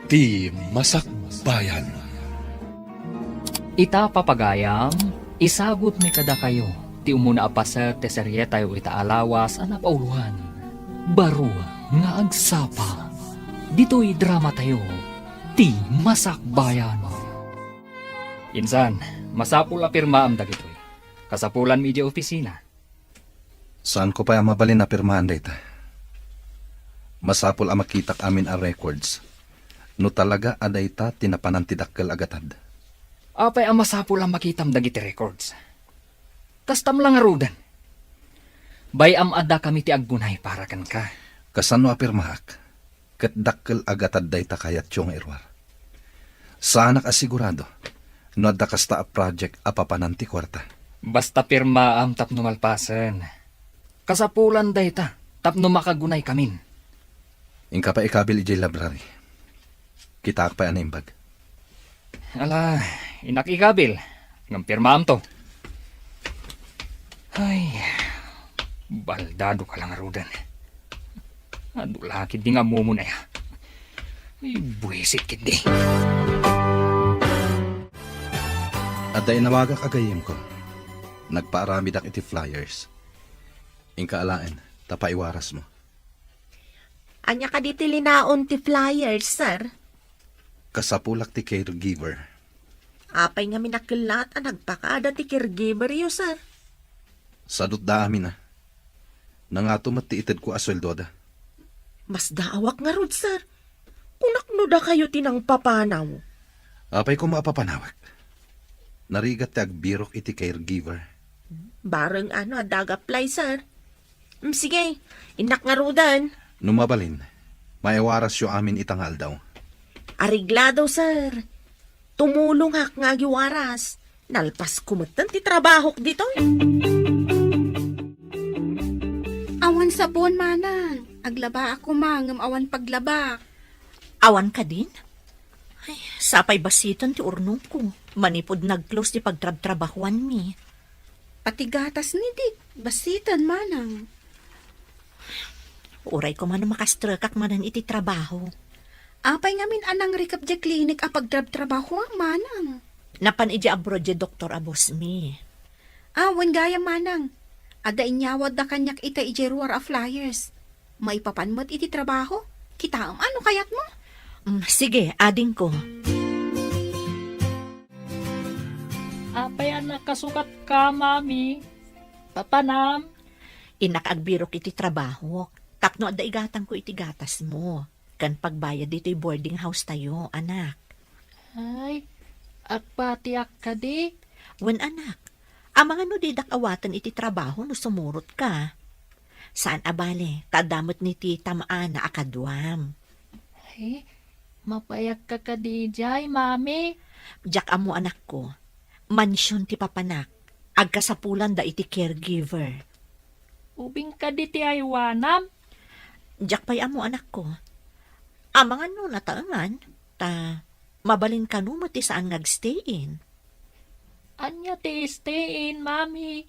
Ti Masakbayan. Ita papagayam, isagot mi kada kayo. Ti umuna apaser te serye tayo ita alawas anap auluhan. Baro nga agsapa. Dito'y drama tayo. Ti Masakbayan. Insan, masapul a pirma am dagitoy. Kasapulan media opisina. Saan ko pa mabalin na pirmahan data? Masapol ang makitak amin ang records. No talaga aday ta tinapanantidakkel agatad. Apay ang masapul ang makitam dagiti records. Kastam lang arudan. Bayam ada kami ti aggunay para kan ka. Kasano apirmahak? Kat dakkel agatad day ta kayat yung irwar. Sana kasigurado. No adda kasta a project apapananti kwarta. Basta pirma am tapno malpasen. Kasapulan day ta, tapno makagunay kamin. Ingka pa ikabil ijay library. Kita pa yan imbag. Ala, inakikabil. Ngam pirma am to. Ay, baldado ka lang arudan. Ado lakid di nga mumo na ya. Ay, buwisit kid di. Aday nawaga kagayim ko. Nagpaarami dak iti flyers. Ingka alain, tapaiwaras mo. Anya ka di tilinaon ti flyers, sir. Kasapulak ti caregiver. Apay nga minakilat ang nagpakada ti caregiver yo, sir. Sadot da amin na. Nangato matiitid ko asweldo da. Mas daawak nga rod, sir. Kunakno da kayo tinang papanaw. Apay ko maapapanawag. Narigat ti agbirok iti caregiver. Bareng ano, adagaply, sir. Sige, inak nga rodan. Numabalin, maiwaras yo amin itangal daw. Ariglado, sir. Tumulong hak nga giwaras. Nalpas kumatan ti trabaho dito. Awan sabon, manang. Aglaba ako, mangam awan paglaba. Awan ka din? Ay, sapay basiton ti urnong ko. Manipod nag-close ti pagtrab-trabahuan mi. Pati gatas ni Dik. Basitan, manang. Uray ko man makastrakak manan iti trabaho. Apay ngamin anang recap di klinik a pagtrab-trabaho ang manang. Napan iji abroad di Dr. Abos mi. Awan gaya, manang. Ada inyawad da kanyak ita iji ruar a flyers. Maipapanmat iti trabaho. Kita ano kayat mo? Sige, ading ko. Apay anak kasukat ka, mami. Papanam. Inakagbirok iti trabaho. Tapno ada igatang ko iti gatas mo. Kan pagbayad dito'y boarding house tayo, anak. Ay, akpati ka di. Wen anak, amang ano didak awatan iti trabaho no sumurot ka. Saan abale, kadamot ni tita maana akadwam. Ay, mapayag ka di jay, mami. Diyak amo anak ko, mansyon ti papanak, agkasapulan da iti caregiver. Ubing ka di ti aywanam. Diyak pa'y amo anak ko, amang ano nataangan, ta mabalin ka no mati saan ngagstayin. Anya ti stay in, mami.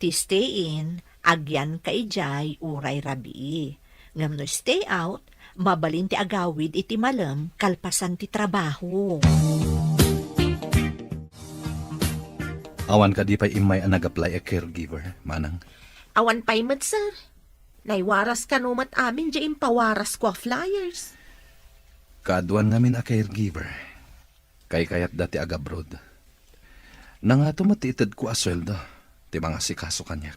Ti stay in, agyan ka ijay uray rabi. Ngam no stay out, mabalin ti agawid iti malam kalpasan ti trabaho. Awan ka di pa imay ang nag-apply a caregiver, manang. Awan pa'y mat, sir. Naiwaras ka no mat amin di impawaras ko a flyers. Kaduan ngamin a caregiver. Kay kayat dati agabroad. Nangato matiitid ko asweldo. Ti mga sikaso kanyak.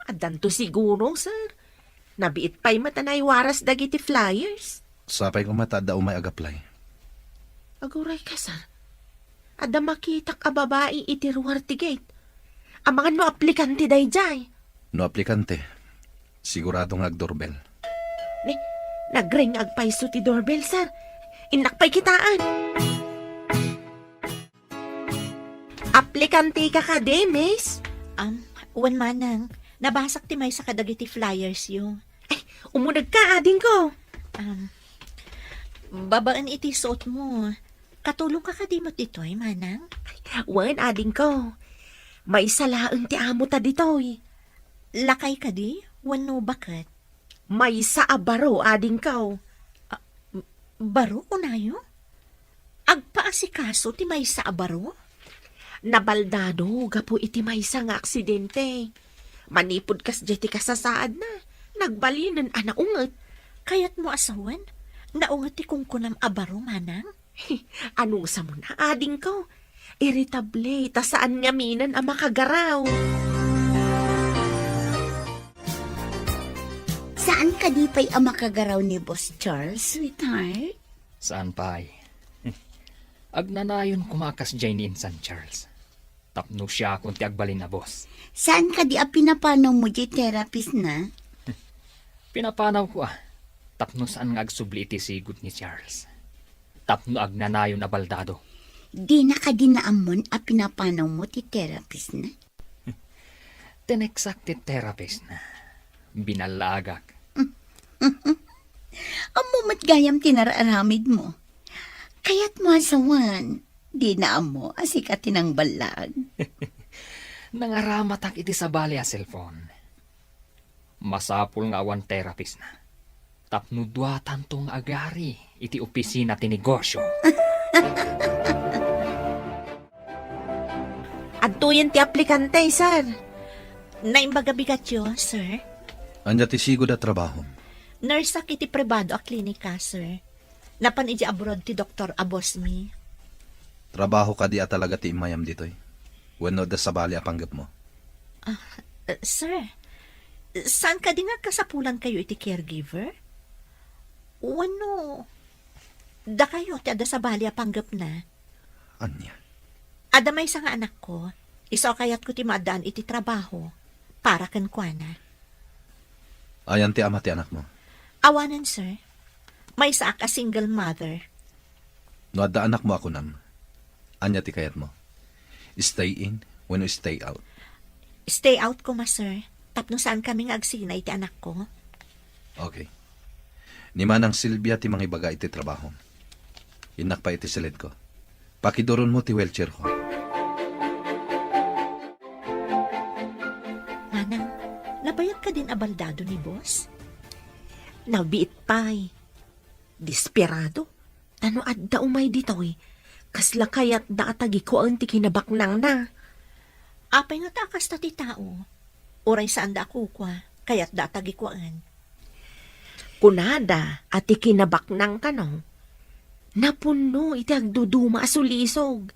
Adan to siguro, sir. Nabiit pa'y mat na naiwaras dagiti flyers. Sapay ko mata daw may ag-apply. Aguray ka, sir. Ada makitak a babae iti ruwar ti gate. Amangan mo aplikante day jay. No aplikante, sigurado ng ag-doorbell. Nagring agpaiso ti doorbell, sir. Inakpay kitaan. Aplikante ka ka, Demes? Uwan manang. Nabasak ti may sa kadagiti flyers yung. Ay, umunag ka, ading ko. Babaan iti suot mo. Katulong ka ka di mo dito'y, manang? Wan, ading ko. May salaang ti amo ta dito'y. Lakay ka di? Wano bakit? May sa abaro, ading ko. Baro unayo? maasikaso ti may sa abaro? Nabaldado, gapo iti may sa nga aksidente. Manipod kas jeti kasasaad na. Nagbalinan naunget. Kayat mo asawan? Naunget ti kungkunam abaro, manang? Anong sa mo na, ading ko? Irritable, ta saan nga minan ang makagaraw? Saan ka di pa'y ang makagaraw ni Boss Charles, sweetheart? Saan pa ay? Agnanayon kumakas dyan ni Insan Charles. Tapno siya kung ti agbalin na boss. Saan ka di ang pinapanaw mo di therapist na? Pinapanaw ko Tapno saan nga agsubli iti sigot ni Charles. Tapno agnanayon na baldado. Di na ka dinaamon ang pinapanaw mo ti therapist na? Tinexacted therapist na. Binalagak. Ang mumat gayam tinararamid mo. Kaya't mo asawan, di na mo asikat tinang balag. Nangaramatak iti sa bali a cellphone. Masapul nga awan therapist na. Tapno duatan tong agari iti opisina ti negosyo. Adto yan ti aplikante, sir. Naimbaga-bigat yun, sir. Anya ti sigod a trabaho. Nurse iti privado a klinika, sir. Napan iti abroad ti Dr. Abosmi. Trabaho ka di a talaga ti imayam ditoy. Wenno da sabali a panggap mo. Sir, saan ka di nga kasapulan kayo iti caregiver? Wano, da kayo ti ada sa bali a panggap na. Anya? Ada may nga anak ko, iso kayat ko ti maadaan iti trabaho para kan kuana. Ayan ti ama ti anak mo. Awanan, sir. May saak a single mother. No adda anak mo ako nam. Anya ti kayat mo. Stay in when you stay out. Stay out ko, ma, sir. Tapno saan kami nga agsinay ti anak ko? Okay. Ni manang Silvia ti mga ibaga iti trabaho. Inak pa iti silid ko. Pakiduron mo ti wheelchair ko. Manang, nabayag ka din abaldado ni boss? Nabiit pa'y. Desperado. Ano adda umay dito Kasla kayat da atagi ko ang ti kinabaknang na. Apay nga takas ta ti tao. Uray saan da akukwa, kayat da atagi ko an. Kunada, ati kinabaknang ka no. Napuno iti agduduma asulisog.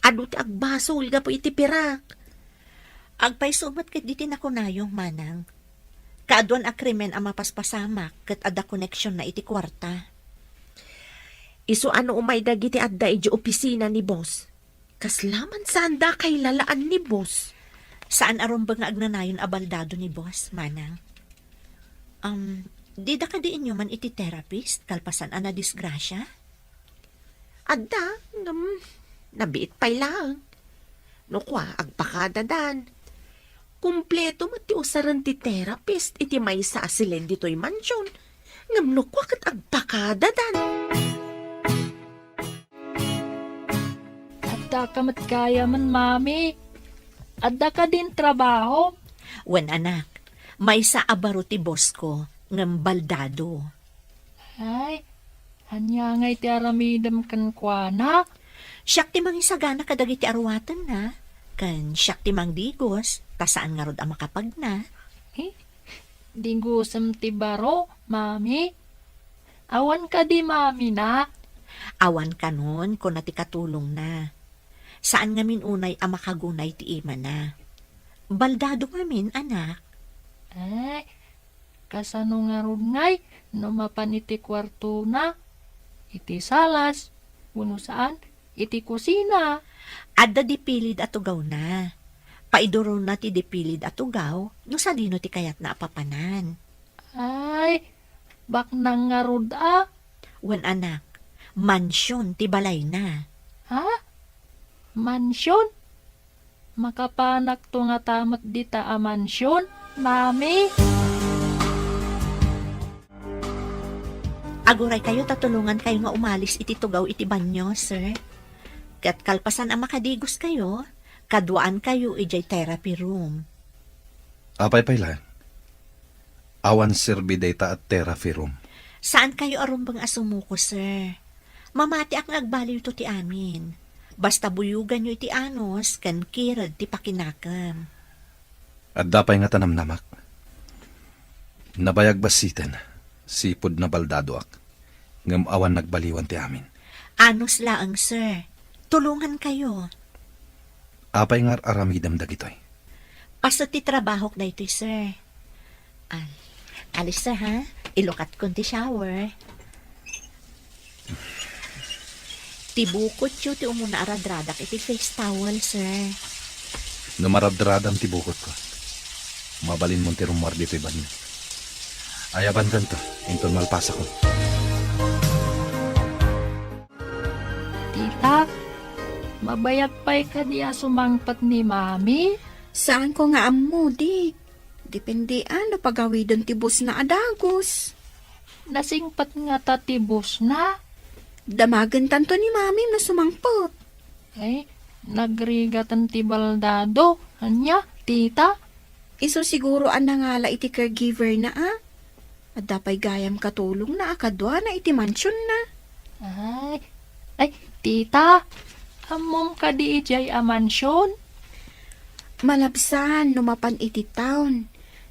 Ado ti agbasol ga po iti pirak. Agpay sumat kat di tinakunayong manang. Kaadwan akrimen ang mapaspasamak kat ada koneksyon na iti kwarta. Iso ano umay dagiti adda iti opisina ni boss. Kaslaman saan da kay lalaan ni boss. Saan aron ba nga agnanayon abaldado ni boss, manang? Di da ka di inyo man iti therapist kalpasan ana disgrasya? Adda, nabiit pa'y lang. No kwa, agpakadadan. Kumpleto mati usaran ti therapist iti may sa asilen dito'y mansyon. Ngam no kwa kat agpakadadan. Adda ka mat kaya man, mami. Adda ka din trabaho. Wen anak, may sa abaro ti boss ko, ngam baldado. Ay, hanya ngay ti aramidam kan kuana. Siyak ti mangisagana kadagiti arwatan na. Kan siyak ti mangdigos, tasaan nga rod ang makapag na. Dingusam ti baro, mami. Awan ka di, mami na. Awan ka nun kung nati katulong na. Saan ngamin unay ang makagunay ti ima na. Baldado ngamin, anak. Ay, kasano nga ron ngay, no mapan iti kwarto na. Iti salas, uno saan, iti kusina. Adda dipilid atugaw na. Paiduro na ti dipilid atugaw, no salino ti kayat na apapanan. Ay, bak nang nga rod Wan anak, mansyon ti balay na. Ha? Mansyon? Makapanak to nga tamat dita a mansyon, mami. Aguray kayo tatulungan kayo nga umalis iti tugaw iti banyo, sir. Kat kalpasan ang makadigos kayo, kaduaan kayo ijay therapy room. Apay pay lang. Awan serbi data at therapy room. Saan kayo arumbang asumuko, sir? Mamati ak agbaliw to ti amin. Basta buyugan nyo iti anos, kan kirad ti pakinakam. At dapay nga tanamnamak. Nabayag basiten, sipod na baldadoak. Ngam awan nagbaliwan ti amin. Anos laang, sir. Tulungan kayo. Apay nga aramidam dagitoy. Paso ti trabahok na ito, sir. Alis, sir, ha? Ilukat ko ti shower. Tibukot yun ti umuna aradradak iti face towel, sir. Numaradradam ti bukot ko. Mabalin mo ti rumar dito iban niyo. Ayaban ganto, intol malpasa ko. Tita, mabayag pa'y ka diya sumangpat ni Mami? Saan ko nga ammo, di? Depende ano pagawidon ti bus na adagos. Nasingpat nga tatibos na. Damagan tanto ni mami na sumangpot. Ay, nagrigatan ti baldado. Anya, tita? Iso siguro ang nangala iti caregiver na At dapay gayam katulong na akadwa na iti mansyon na. Ay, tita, amom ka di ijay a mansyon? Malabsan, lumapan iti town.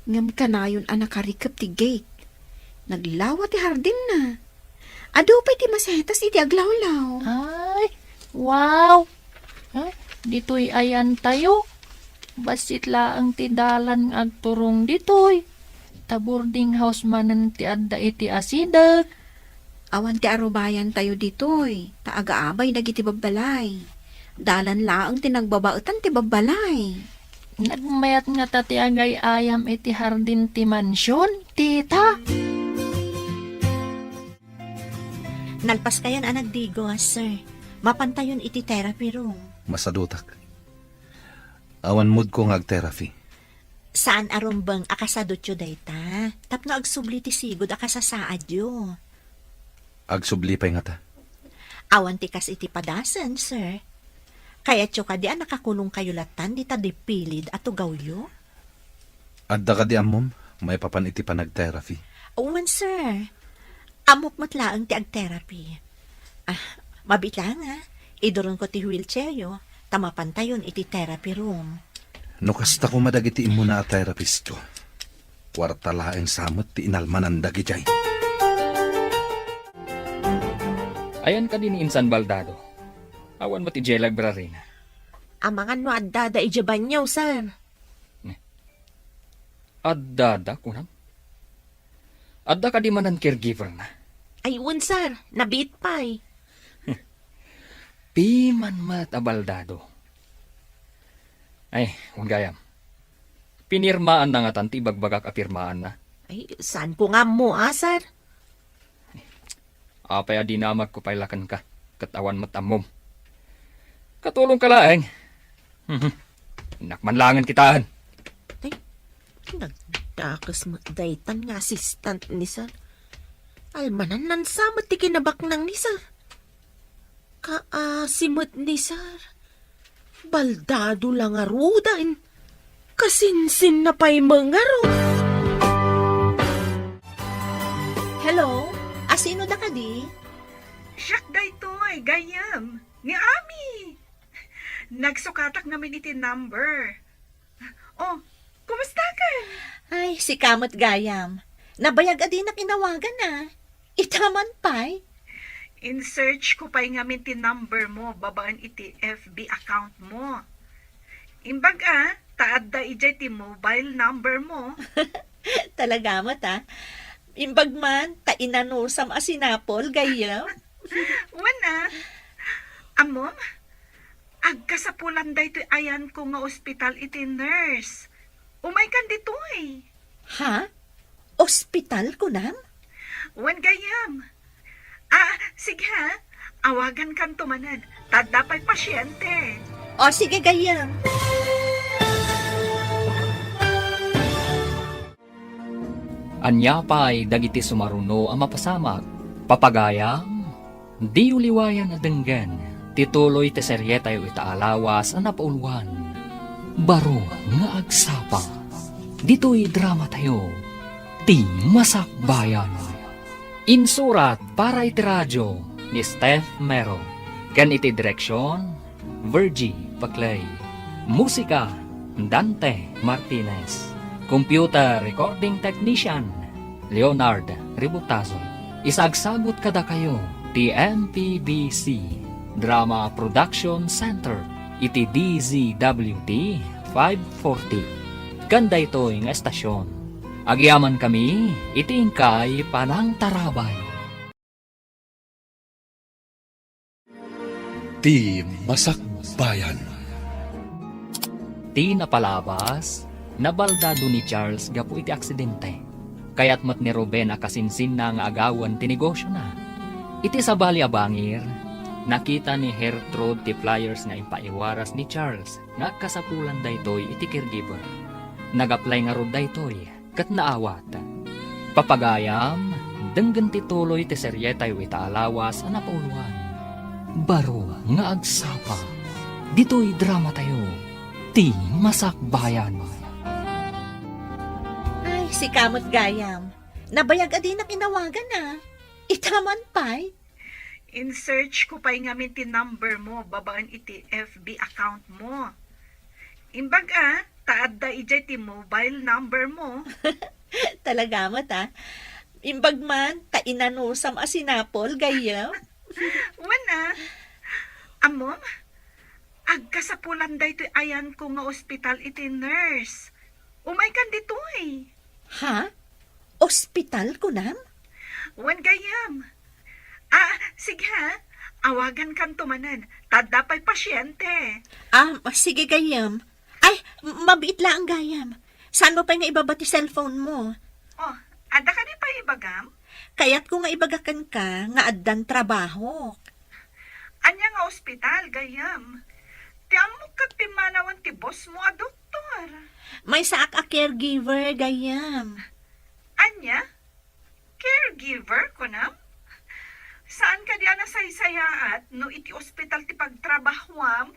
Ngam kanayon ang nakarikap ti gate. Naglawa ti hardin na. Ado pa iti masetas iti aglawlaw. Ay, wow! Ay, dito'y ayan tayo. Basit laang ti dalan agturong dito'y. Ta boarding house manen ti adda iti asidag. Awan ti arubayan tayo ditoy. Ta agaabay dagiti babbalay. Dalan laang ti nagbabaetan ti babbalay. Nagmayat nga tati agay ayam iti hardin ti mansyon, tita. Nalpas kayan ang nagdigo, sir. Mapantayon iti therapy room. Masadutak. Awan mood ko nga therapy. Saan arumbang akasadot yo dayta? Tapno agsubli ti sigod akasasaad yo. Agsublipay nga ta. Awan ti kas iti padasan, sir. Kaya tyo ka di nakakulong kayo latan di ta dipilid at ugawyo? Adda ka di amom, may papan iti panag-therapy. Owen, sir. Amok matlaang ti ag-therapy. Mabitla nga. Idoron ko ti wheelchair yo. Tamapantayon iti therapy room. No kasta ko madagiti imo na a therapist ko. Kwarta laeng samot ti inalmanan dagijay. Ayan ka din insan baldado. Awan mo ti jay library na. Amangan no adda da ijaban niyo, sir. Adda kunam. Adda ka di manan caregiver na. Ayun, sir. Nabit pa'y. Piman mat abaldado. Ay, gayam. Pinirmaan na nga tanti bagbagak apirmaan na. Ay, saan ko nga mo, sir? Apay adinamag ko pailakan ka. Katawan matamom. Katulong ka laeng. Nakmanlangan kitaan. Ay, nagdakas daytan nga assistant ni sir. Almanan nan samot ti kinabaknang ni sir. Kaasimot ni sir. Baldado lang arudan. Kasinsin na pa'y mangaro. Hello? Asino da ka di? Siyak daytoy, gayam. Ni Ami. Nagsukatak namin iti number. Oh, kumusta ka? Ay, si Kamot Gayam. Nabayag adi na kinawagan na. Itaman pa'y. In search ko pa'y ngamin ti number mo, babaan iti FB account mo. Imbag taad da ijay ti mobile number mo. Talaga mo ta. Imbag man, tainanusam asinapol, Gayam. Wana, amom, agkasapulan da ito ayan ko nga ospital iti nurse. Umay kan ditoy. Ha? Ospital ko nam? Wan gayam. Sige ha, awagan kan tumanad. Tada pa'y pasyente. O sige, Gayam. Anya pa'y dagiti sumaruno ang mapasamak. Papagayam, di uliwayan na denggan. Tituloy te seryeta yu itaalawas ang napauluan. Baro nga agsapa. Dito'y drama tayo. Ti Masakbayan. Insurat para iti radyo ni Steph Mero. Kan iti direksyon, Virgie Paclay. Musika, Dante Martinez. Computer Recording Technician, Leonard Ributazo. Isagsagot kada kayo, TMPBC Drama Production Center, iti DZWT 540. Ganda ito ng estasyon. Agyaman kami, iti ingkay panang tarabay. Ti Masakbayan. Ti napalabas, nabaldado ni Charles gapu iti aksidente. Kaya't mat ni Ruben akasinsin na nga agawan ti negosyo na. Iti sabali abangir, nakita ni Gertrude ti flyers nga impaiwaras ni Charles nga kasapulan daytoy iti caregiver. Nag-apply nga rod daytoy kat naawat. Papagayam, denggan ti tuloy ti seryetay ita alawas a napauluan. Baro nga agsapa, dito'y drama tayo, ti Masakbayan. Ay, si Kamot Gayam. Nabayag adi na kinawagan na. Itaman pa'y. In search ko pa'y ngamin ti number mo, babaan iti FB account mo. Imbag taad da ijay ti mobile number mo. Talaga mata. Imbag man, tainanusam asinapol, Gayam. Wana, amom, agkasapulan da ito ayan ko nga ospital iti nurse. Umay kan dito eh. Ha? Ospital ko nam? Wan gayam. Sige ha, awagan kan tumanan, tada pa'y pasyente. Sige Gayam. Ay, mabit lang Gayam. Saan mo pa nga ibabati cellphone mo? Oh, ada ka di pa ibagam? Kaya't ko nga ibagakan ka, nga addan trabaho. Anya nga ospital, gayam. Tiamo kat timanawan ti boss mo a doktor. May saak a caregiver, Gayam. Anya? Caregiver ko na? Saan ka diyan nasaysayaat no iti ospital ti pagtrabahwam?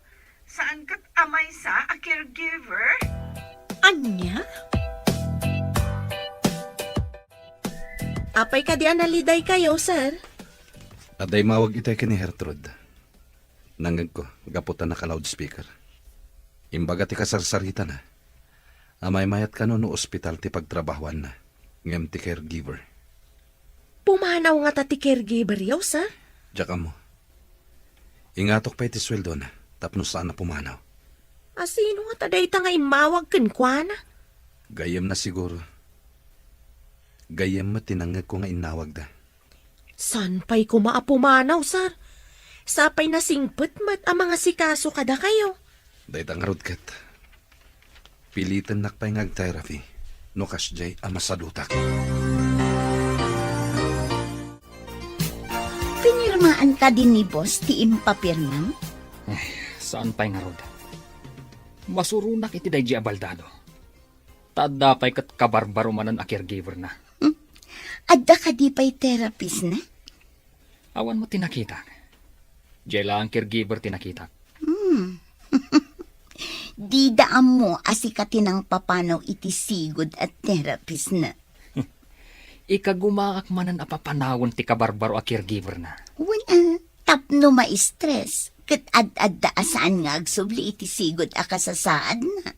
Saan kat amay sa a caregiver? Anya? Apay ka di analiday kayo, sir? Aday mawag itay ka ni Gertrude. Nanggag ko, gaputan na ka loudspeaker. Imbaga ti kasarsarita na. Amay mayat ka no ospital ti pagtrabahuan na. Ngem ti caregiver. Pumanaw nga ta ti caregiver yaw, sir? Diyaka mo. Ingatok pa iti sweldo na. Tapno saan na pumanaw. Sino nga taday ta nga imawag kenkwana? Gayem na siguro. Gayem mo tinanggag ko nga inawag da. San pa'y kumaapumanaw, sir? Sapay na singpet mat ang mga sikaso kada kayo. Dahit ang rudkat. Pilitan nakpay ngag therapy. No kasjay amasadutak. Pinirmaan ka din ni boss ti impapirmam? Saan pa'y nga rod? Masurunak iti dayji abaldado. Tada pa'y kat kabarbaro manan a caregiver na. Adda ka di pa'y therapist na? Awan mo tinakita. Jela ang caregiver tinakita. Di daan mo asikatin ang papanaw iti sigod at therapist na. Ikagumaak manan a papanawon ti kabarbaro a caregiver na. Wala, tapno ma-stress. Kat ad-adda asaan nga agsubli iti sigod a kasasaad na.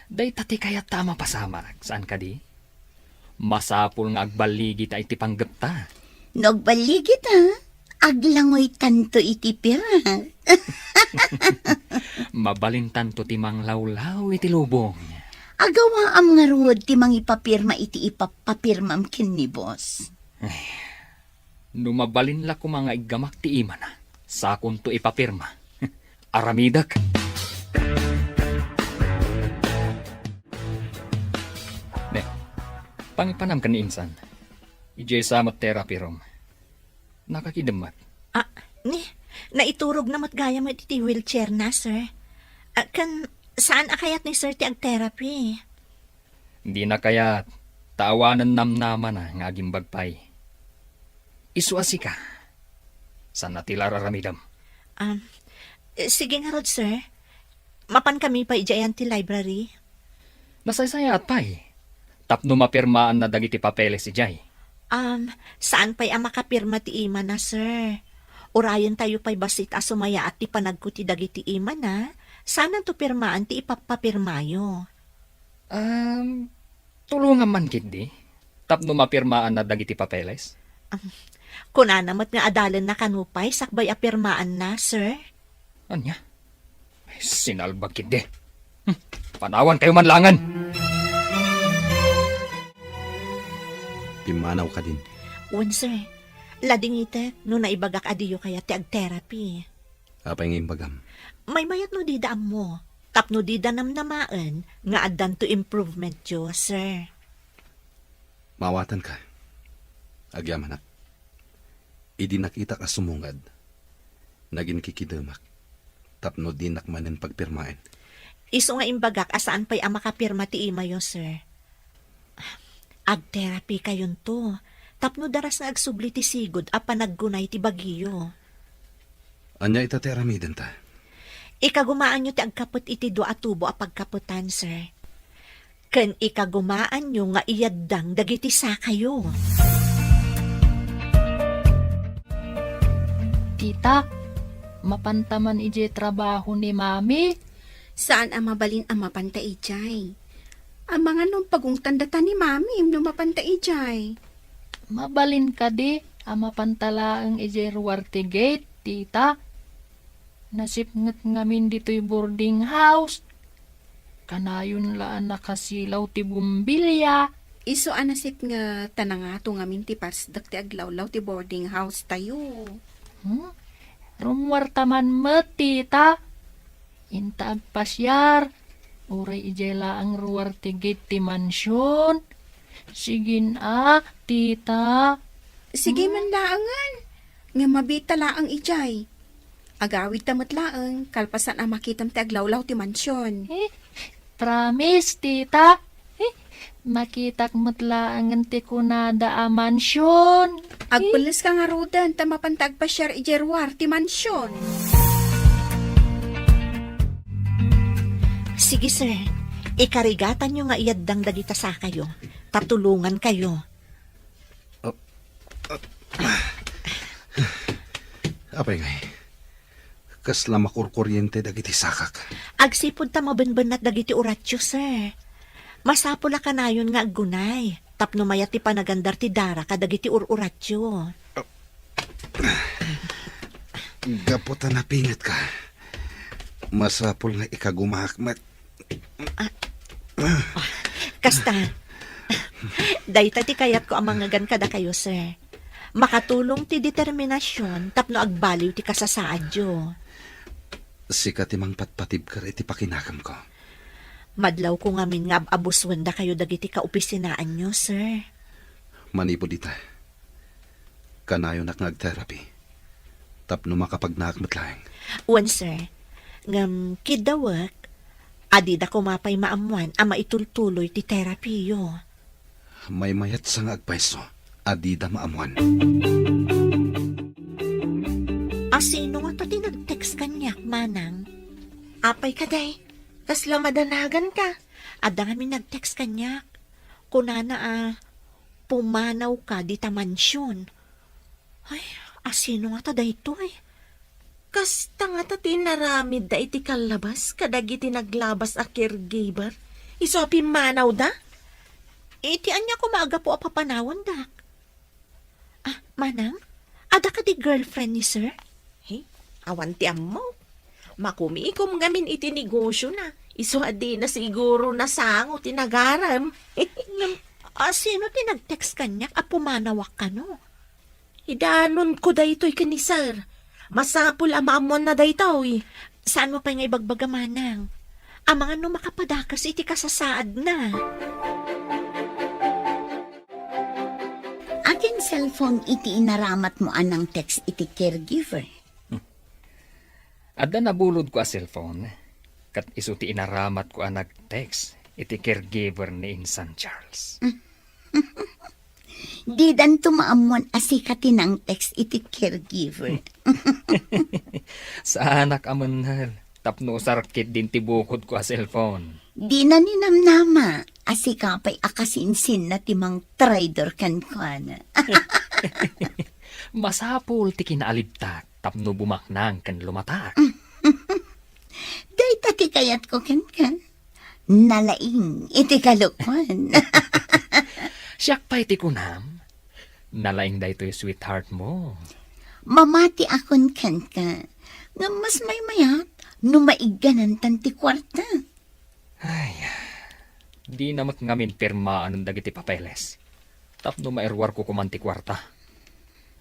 Day tati kaya tama pasama. Saan ka di? Masapul nga agbaligi ta iti panggap ta. Nagbaligit ha, aglangoy tanto iti pira. Mabalintan to ti manglawlaw iti lubong. Agawa am nga ruod ti mangipapirma iti ipapapirmam kin ni boss. Numabalin la ko mga igamak ti ima na. Sakon to ipapirma. Aramidak. Ne, pangipanam ka ni insan. Ijay samat therapy room. Nakakidamat. Naiturog na matgaya mo iti wheelchair na, sir. Saan akayat ni sir ti ag-therapy? Hindi na kaya taawanan namnaman na nga aging bagpay. Isuasi ka. Saan natila raramidam? Sige nga rod, sir. Mapan kami pa ijayan ti library. Nasaysaya at pay. Tapno mapirmaan na dagiti papeles si Jay. Saan pa'y ang makapirma ti ima na, sir? Urayan tayo pa'y basit asumaya at ti panagko ti dagiti ima na. Sana to pirmaan ti ipapapirmayo. Tulungan man kindi. Tapno mapirmaan na dagiti papeles. Kunanamat nga adalan na kanupay, sakbay apirmaan na, sir. Anya? Sinalbag kindi. Panawan kayo manlangan. Pimanaw ka din. Wan, sir. Lading ite, no naibagak adiyo kaya ti ag-therapy. Apay ng imbagam. May mayat no di daam mo. Tapno di danamnamaan nga addan to improvement yo, sir. Mawatan ka. Agyaman Idi nakita ka sumungad. Naging kikidamak. Tapno di nakmanin pagpirmain. Iso nga imbagak asaan pa'y ang makapirma ti ima yo, sir. Ag-therapy kayon to. Tapno daras nga agsubli ti sigod a panaggunay ti bagiyo. Anya itateramiden ta. Ikagumaan nyo ti agkapot iti do atubo a pagkaputan, sir. Ken ikagumaan nyo nga iyaddang dagiti sa kayo. Tita, mapantaman ije trabaho ni Mami. Saan ang mabalin ang mapanta ijay? Ang mga nung pagong tandatan ni Mami nung mapanta ijay. Mabalin ka di, ang mapantalaang ije ruwarte gate, tita. Nasipnget ngamin dito'y boarding house. Kanayon laan nakasilaw ti bumbilya. Iso anasip nga tanangato ngamin ti pasdak ti aglawlaw ti boarding house tayo. Rumwartaman mo, tita. Inta agpasyar. Uray ijela ang ruwarte gate ti mansyon. Sigin tita. Sige man laangan. Nga mabita laang ijay. Agawid tamat laang, kalpasan ang makitam ti aglawlaw ti mansyon. Promise, tita. Makitak matlaangan ti kunada a mansyon. Agpulis ka nga rodan, tamapantag pa share ijerwar ti mansyon. Sige, sir. Ikarigatan nyo nga iyaddang dagita sa kayo. Tatulungan kayo. Apay ngay. Kasla makurkuryente dagiti sakak. Agsipod ta mabenbenat dagiti uratyo, sir. Masapula ka na yun nga aggunay. Tapno mayat ti panagandar ti dara ka dagiti ururatyo. Gaputan na pingat ka. Masapul nga ikagumakmat. Kasta, dayta ti kayat ko ang mga kada kayo, sir. Makatulong ti determinasyon tapno agbaliw ti kasasaadyo. Sika timang patpatib ka iti pakinakam ko. Madlaw ko ngamin nga abuswenda kayo dagiti kaopisinaan nyo, sir. Manipo dita. Kanayo nak nag-therapy. Tapno makapagnakmat lang. Wan, sir. Ngam kidawak, adida ko mapay maamuan ama itultuloy ti therapy yo. May mayat sa nga agpaiso. Adida maamuan. Sino nga to tinag-text kanyak, manang? Apay ka, day. Kasla madanagan ka. Ada kami nag-text kanyak. Kunana, pumanaw ka di ta mansyon. Ay, sino nga to day to eh? Kasta nga ta tinaramid da iti kalabas, kadagiti naglabas a caregiver. Iso pimanaw da? Iti anya ko maaga po a papanawan dak. Manang, ada ka di girlfriend ni sir? Hey, awan ti ammo. Makumikom ngamin iti negosyo na. Iso adi na siguro na sango tinagaram. Sino tinag-text kanyak a pumanawak ka no? Idanon ko daytoy kani sir. Masapul amamon na daytaw eh. Saan mo pa nga ibagbaga manang? Ang mga no makapadakas iti kasasaad na. Akin cellphone iti inaramat mo anang text iti caregiver. Adda nabulod ko a cellphone. Kat isuti inaramat ko ang nag-text. Iti caregiver ni Insan Charles. Di dan tumaamuan asikatin ang text iti caregiver. Sa anak amanhal. Tapno sarkit din tibukod ko a cellphone. Di na ninamnama asikapay akasinsin na timang trader kan ko na. Masapul ti kinaalibtak. Tapno bumaknang kan lumatak. Day tati kayat ko kan. Nalaing iti kalukwan. Siyak pa iti kunam. Nalaing da ito'y sweetheart mo. Mamati akon kan ka. Nga mas may mayat, numaiganan tanti kwarta. Di namat ngamin pirmaan ng dagiti papeles. Tapno maerwar ko kumanti kwarta.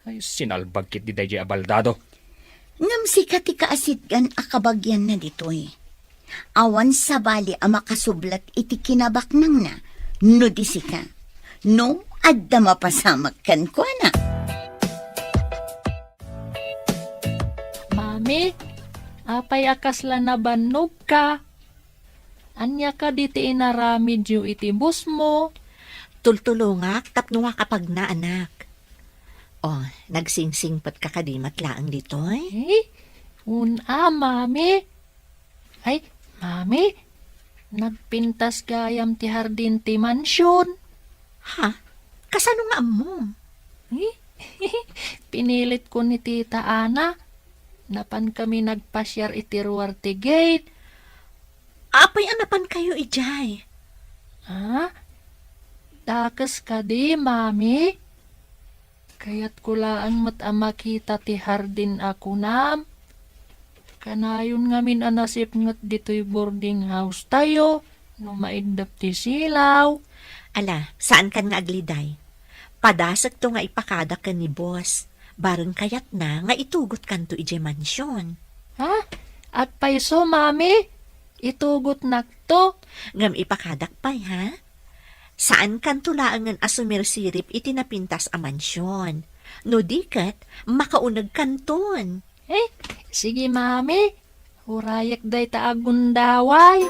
Ay, sinalbag kit di dahi abaldado. Ngam si kati kaasit gan akabagyan na ditoy. Awan sa bali ang makasublat iti kinabak nang na. No di sika. No, adda mapasamak kan ko na. Mami, apay akas la na banog ka. Anya ka diti inaramid yu iti bus mo. Tultulungak, tapno nga kapag na anak. Oh, nagsingsingpat ka kadimat laang ditoy. Eh, mami. Ay, mami, nagpintas gayam ti hardin ti mansyon. Ha? Kasano nga mo? Eh, pinilit ko ni Tita Ana. Napan kami nagpasyar iti ruwar ti gate. Apay anapan kayo ijay. Ha? Dakas ka di, mami. Kaya't kulaan mo't makita ti hardin ako nam. Kanayon ngamin anasip ngat dito'y boarding house tayo. No maindap ti silaw. Ala, saan kan nga agliday? Padasag to nga ipakada ka ni boss. Barang kayat na nga itugot kan to ije mansyon. Ha? At paiso, mami? Itugot nakto. Ngam ipakadak pay, ha? Saan kan tulaangan asumir sirip itinapintas a mansyon? No dikat, makaunag kanton. Eh, sige, mami. Hurayak day taagundaway.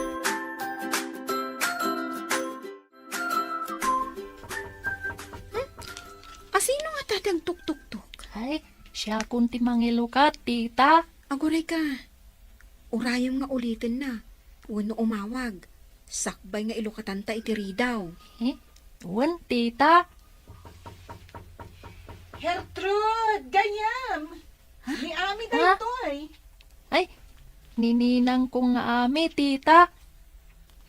Asino nga tatang tuk-tuk-tuk? Ay, siya kunti mangilukat, tita. Aguray ka. Urayam nga ulitin na. Wano umawag. Sakbay nga ilukatanta itiri daw. Eh, wan, tita. Gertrude, gayam. Ni Ami Ha? daytoy. Ay, nininang ko nga ami, tita.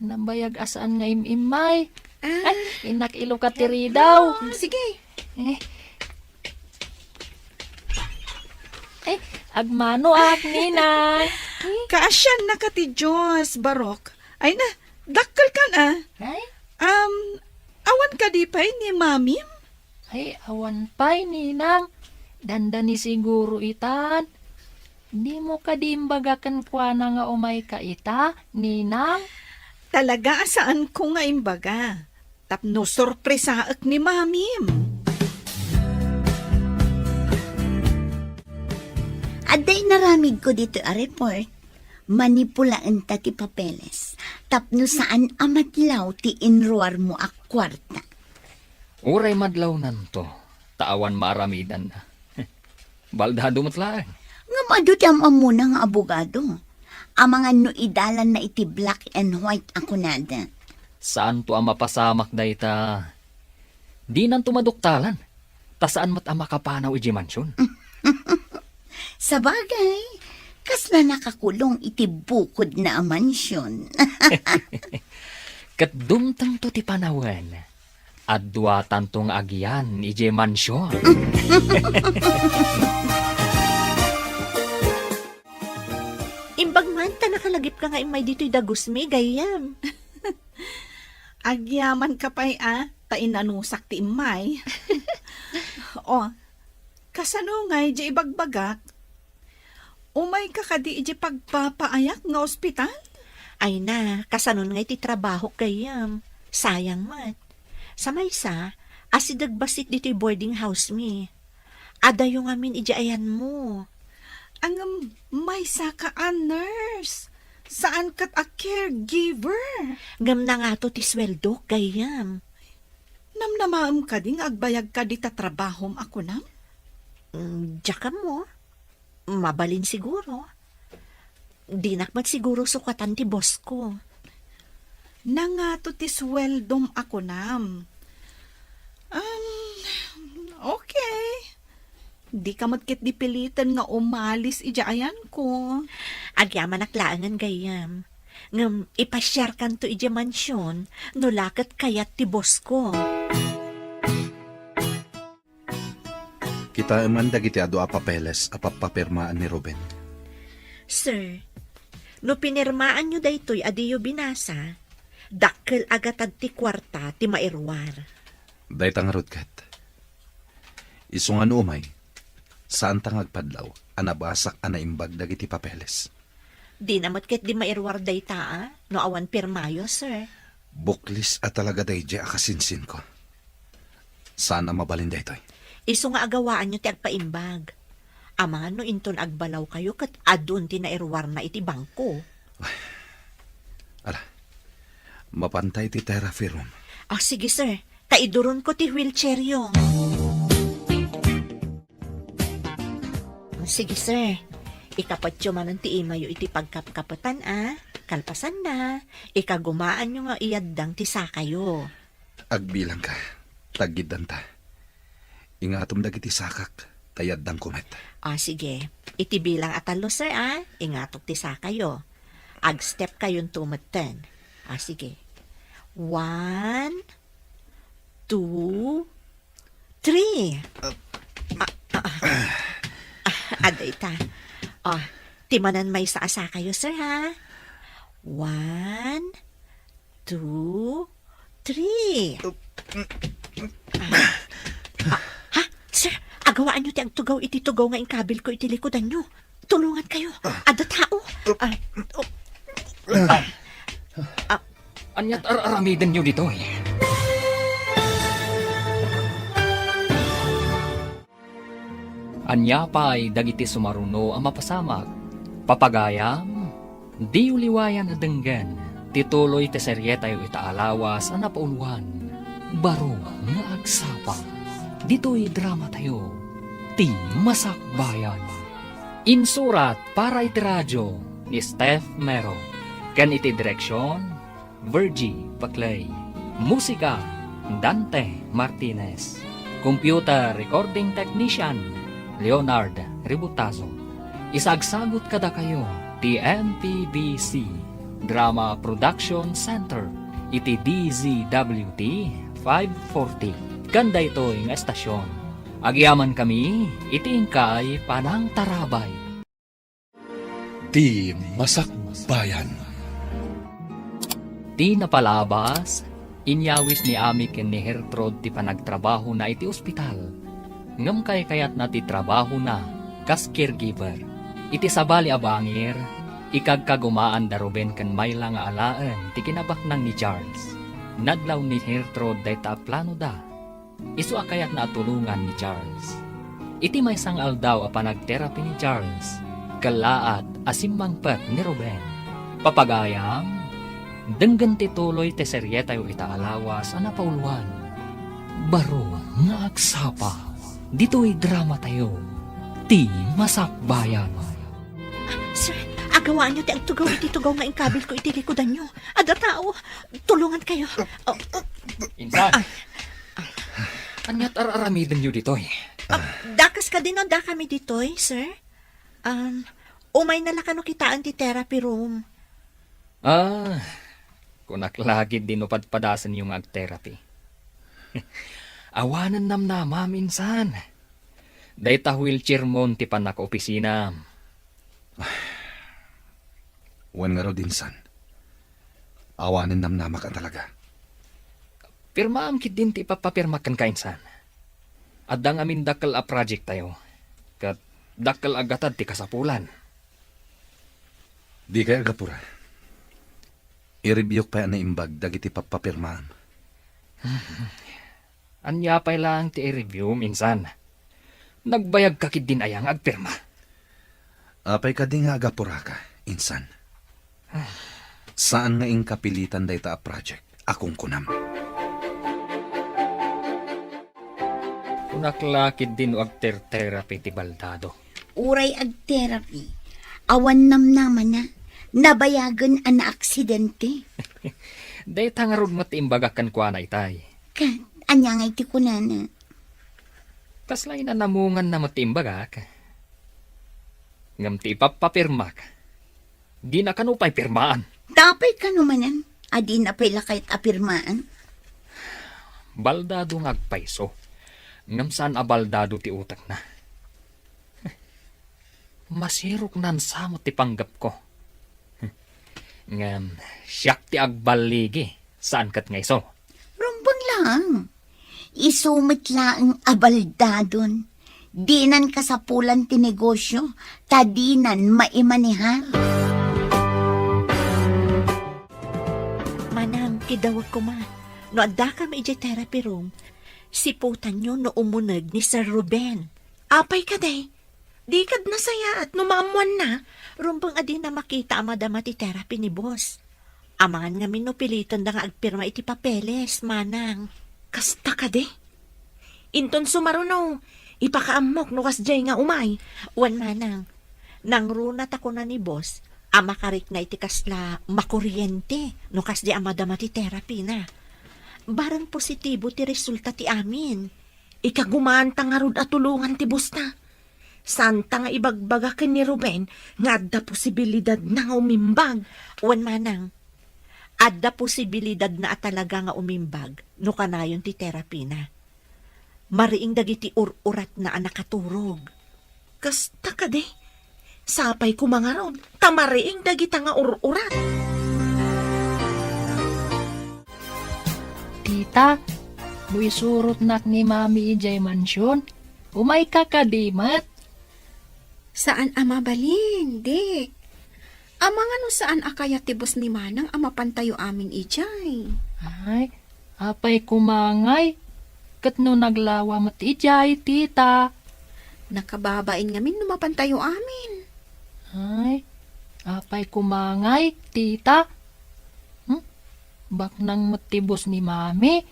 Nambayag asaan nga imimay. Ay, inak ilukat tiri daw. Sige. Eh, agmano ak, ninang. Kaasyan na ka ti Diyos, Barok. Ay na, dakkel ka na. Ay, Awan ka di pa'y ni Mami? ay, awan pa'y, ninang. Dandani siguro itan. Di mo kadimbagakan kwa na nga umay ka ita, ninang. Talaga saan ko nga imbaga. Tapno sorpresaak ni Mami. Aday naramid ko dito a report. Manipulaan ta ti papeles. Tapno saan amadlaw ti inruar mo a kwarta. Uray madlaw nanto. Taawan maaramidan na. Baldado matlaan. Nga madut ang amuna nga abogado. Ang mga no idalan na iti black and white ako nada. Saan to ang mapasamak da ita? Di nan tumaduktalan. Ta saan mat ang makapanaw iji mansyon? Sa bagay, kasla nakakulong iti bukod na ang mansyon. Kat dumtang to ti panawan. Adwatan tong agyan iji mansyon. Imbag man, ta nakalagip ka nga imay dito'y dagusmi, gayam. Agyaman ka pa'y tainanusak ti imay. O, kasano nga iji ibagbagak? Umay ka kadi iji pagpapaayak nga ospital? Ay na, kasanon nga iti trabaho gayam. Sayang mat. Sa maysa, asidagbasit dito'y boarding house mi. Adayo nga min iji ayan mo. Ang may saka a nurse. Saan kat a caregiver? Ngam na nga to ti sweldo, gayam. Namnamaam ka ding agbayag ka di tatrabahom ako nam? Diyak mo. Mabalin siguro. Di nakmat siguro sukatan ti boss ko. Nangato ti sweldom ako nam. Okay. Di ka matkit dipilitan nga umalis ijaayan ko. Agyaman naklaangan gayam. Ngam ipasyar kan to ija mansyon, no lakat kayat ti boss ko. Kita man dagiti adu a papeles a papapirmaan ni Ruben. Sir, no pinirmaan nyo daytoy adiyo binasa, dakkel agatad ti kwarta ti mairwar. Daytang rutkat. Isungan umay, saan tang agpadlaw, anabasak anaimbag dagiti papeles. Di namat ket di mairwar dayta no awan pirmayo, sir. Buklis at talaga dayjay akasinsin ko. Saan ang mabalin daytoy? Isu nga agawaan nyo ti agpaimbag. Ama no inton agbalaw kayo kat adun ti nairwar na iti bangko. Ala, mapantay ti therapy room. Sige sir, taiduron ko ti wheelchair yung. Sige sir, ikapatyo man ti imayo iti pagkapkapatan kalpasan na, ikagumaan nyo nga iyaddang ti sakayo. Agbilang ka, tagidan ta. Ingatom dagiti sakak, tayaddang kumet. Sige, iti bilang atalo sir ingatok ti sakayo. Ag-step kayon tumatan. Sige. 1, 2, 3. Aday ta. Timanan may sa asa kayo, sir, 1, 2, 3. Sir, agawaan nyo ti ang tugaw iti tugaw nga ingkabil ko iti likodan nyo. Tulungan kayo. Ada tao. Anyat aramiden nyo dito eh. Anya pa'y dagiti sumaruno ang mapasamak. Papagayam, di uliwayan na denggan. Tituloy te seryeta yu itaalawas ang napauluan. Baro nga agsapa. Dito'y drama tayo. Ti Masakbayan. Insurat para iti radyo ni Steph Mero. Kan iti direksyon, Virgie Paclay. Musika, Dante Martinez. Computer Recording Technician, Leonard Ributazo. Isagsagot kada kayo, TMPBC Drama Production Center, iti DZWT 540. Kanda ito'y nga estasyon. Agyaman kami, itingkay panang tarabay. Di Masakbayan. Di napalabas, inyawis ni Ami ken ni Hertrod ti panagtrabaho na iti ospital. Ngam kay kayat na ti trabaho na, kas caregiver. Iti sabali abangir, ikagkagumaan da Ruben ken mayla nga alaan ti kinabaknang ni Charles. Nadlaw ni Hertrod dayta plano da. Isu akayat na tulungan ni Charles. Iti may sang aldaw a panagterapi ni Charles. Kalaat asimbang pet ni Ruben. Papagayam, denggan tituloy te seryeta yu itaalawas a napauluan. Baro nga agsapa. Dito'y drama tayo. Ti Masakbayan. Sir, agawaan nyo ti ang tugaw iti tugaw nga ingkabil ko iti likodan nyo. Ada tao, tulungan kayo. Insan! Anyat aramiden nyo dito'y. Dakas ka din o da kami ditoy, sir? Umay nalakano kitaan ti therapy room. Kunak lagi dinupadpadasan yung ag-therapy. Awanan namnama minsan. Dayta wheelchair mon ti panak opisina. Wan nga raw din san. Awanin namnama ka talaga. Pirmaam kit din ti papapirmakan ka insan. Adang amin dakal a project tayo. Kat dakal agatad ti kasapulan. Di kaya gapura. I-review pa na imbag dagiti papapirmaan. Anya pa lang ti i-review minsan. Nagbayag ka kit din ayang agpirma. Apay ka di nga agapura ka, insan. Saan nga ingkapilitan dayta a project? Akong kunam. Kunaklakid din o agter-therapy ti baldado. Uray ag therapy. Awan namnaman na. Nabayagan ang aksidente. Day nga rod matiimbagakan kwa na itay. Kat, anya nga iti kunana. Kaslay na namungan na matimbagak. Ngam ti ipapapirma ka. Di na kanupay pirmaan. Tapay ka naman yan. Adi na pala kahit apirmaan. Baldado ngagpaiso. Ngam saan abaldado ti utak na. Masirok nan samot ti panggap ko. Ngam siyak ti agbaligi. Saan kat nga iso? Rumbang lang. Isumit lang abaldadon. Dinan kasapulan ti negosyo. Tadinan maimanihan. Manang, kidawag ko ma. No adda ka maijay therapy room, siputan nyo no umunag ni Sir Ruben. Apay ka day. Di kad nasaya at numamuan na. Rumbang adi na makita amadama ti therapy ni boss. Amangan nga minupilitan da nga agpirma iti papeles, manang. Kasta ka de. Inton sumaruno. Ipakaamok no kasjay nga umay. Wan manang, nang runat ako na ni boss, amakarik na iti kasla makuryente no kasdi amadama ti therapy na. Barang positibo ti resulta ti amin. Ikagumaan ta nga rod at tulungan ti busta. Santa nga ibagbaga ken ni Ruben nga adda posibilidad na nga umimbag. Wan manang, adda posibilidad na talaga nga umimbag no kanayon ti therapy na. Mariing dagiti urat na anakaturog. Kasta ka de. Sapay ko mga rod. Tamariing dagita nga urat. Tita, no isurot nak ni Mami ijay mansyon, umay ka kadimat. Saan ama balin, dik? Ama nga no saan akaya tibos ni Manang ama pantayo amin ijay. Ay, apay kumangay. Kat no naglawa mat ijay, tita. Nakababain ngamin no mapantayo amin. Ay, apay kumangay, tita. Bak nang matibos ni Mami.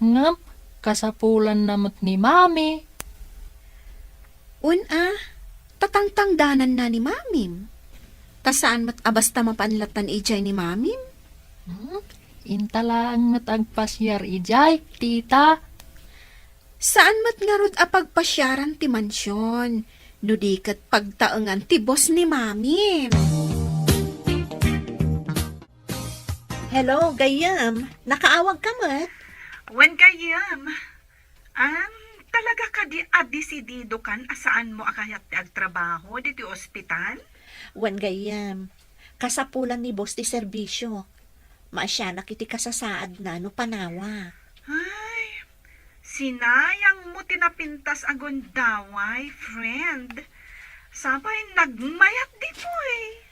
Ngam, kasapulan na mat ni Mami. Tatangtangdanan na ni Mamim. Tasaan mat abasta mapanlatan ijay ni Mamim? Intalaan mat agpasyar ijay, tita. Saan mat nga rod apagpasyaran ti mansyon? Nudikat pagtaengan ti boss ni Mamim. Hello, gayam. Nakaawag ka mat? Wen kayam. Talaga ka di adisidido kan asaan mo akayat ti agtrabaho di ti ospital? Wan gayam. Kasapulan ni boss ti serbisyo. Maasya nakiti kasasaad na no panawa. Ay, sinayang mo tinapintas agon daway, friend. Sabay nagmayat di po eh.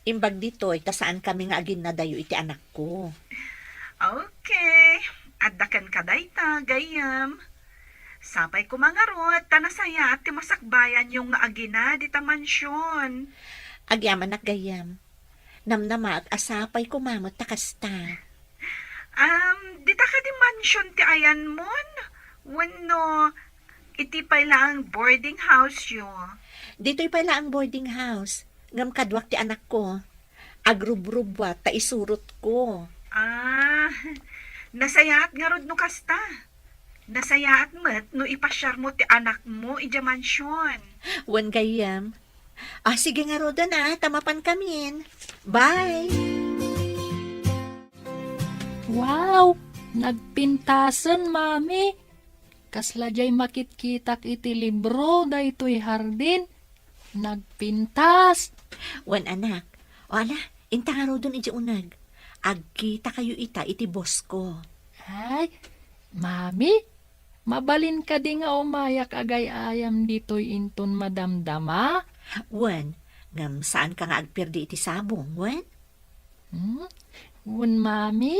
Imbag dito'y tasaan kami nga agin na dayo iti anak ko. Okay, addakan ka dayta, gayam. Sapay ko mga rot, tanasaya at timasakbayan yung nga agina di ta mansyon. Agyaman nak gayam. Namnama at asapay kumamot takasta. Di ta ka di mansyon ti ayan mon? Wano, iti pa lang boarding house yo. Dito'y pala ang boarding house. Ngam kadwak ti anak ko. Agrubrubwat ta isurot ko. Nasayaat nga rod no kasta. Nasayaat met no ipasyar mo ti anak mo ija mansyon. Wan gayam. Sige nga roda na, tamapan kamin. Bye! Wow! Nagpintasan, Mami. Kasladyay makitkitak iti libro da ito'y hardin. Nagpintas. Wan anak. O ala, inta nga rodon iti unag. Agkita kayo iti boss ko. Ay, Mami, mabalin ka di nga umayak agay ayam dito'y inton madamdama. Wan, ngam saan ka nga agpirdi iti sabong, wan? Wan, Mami,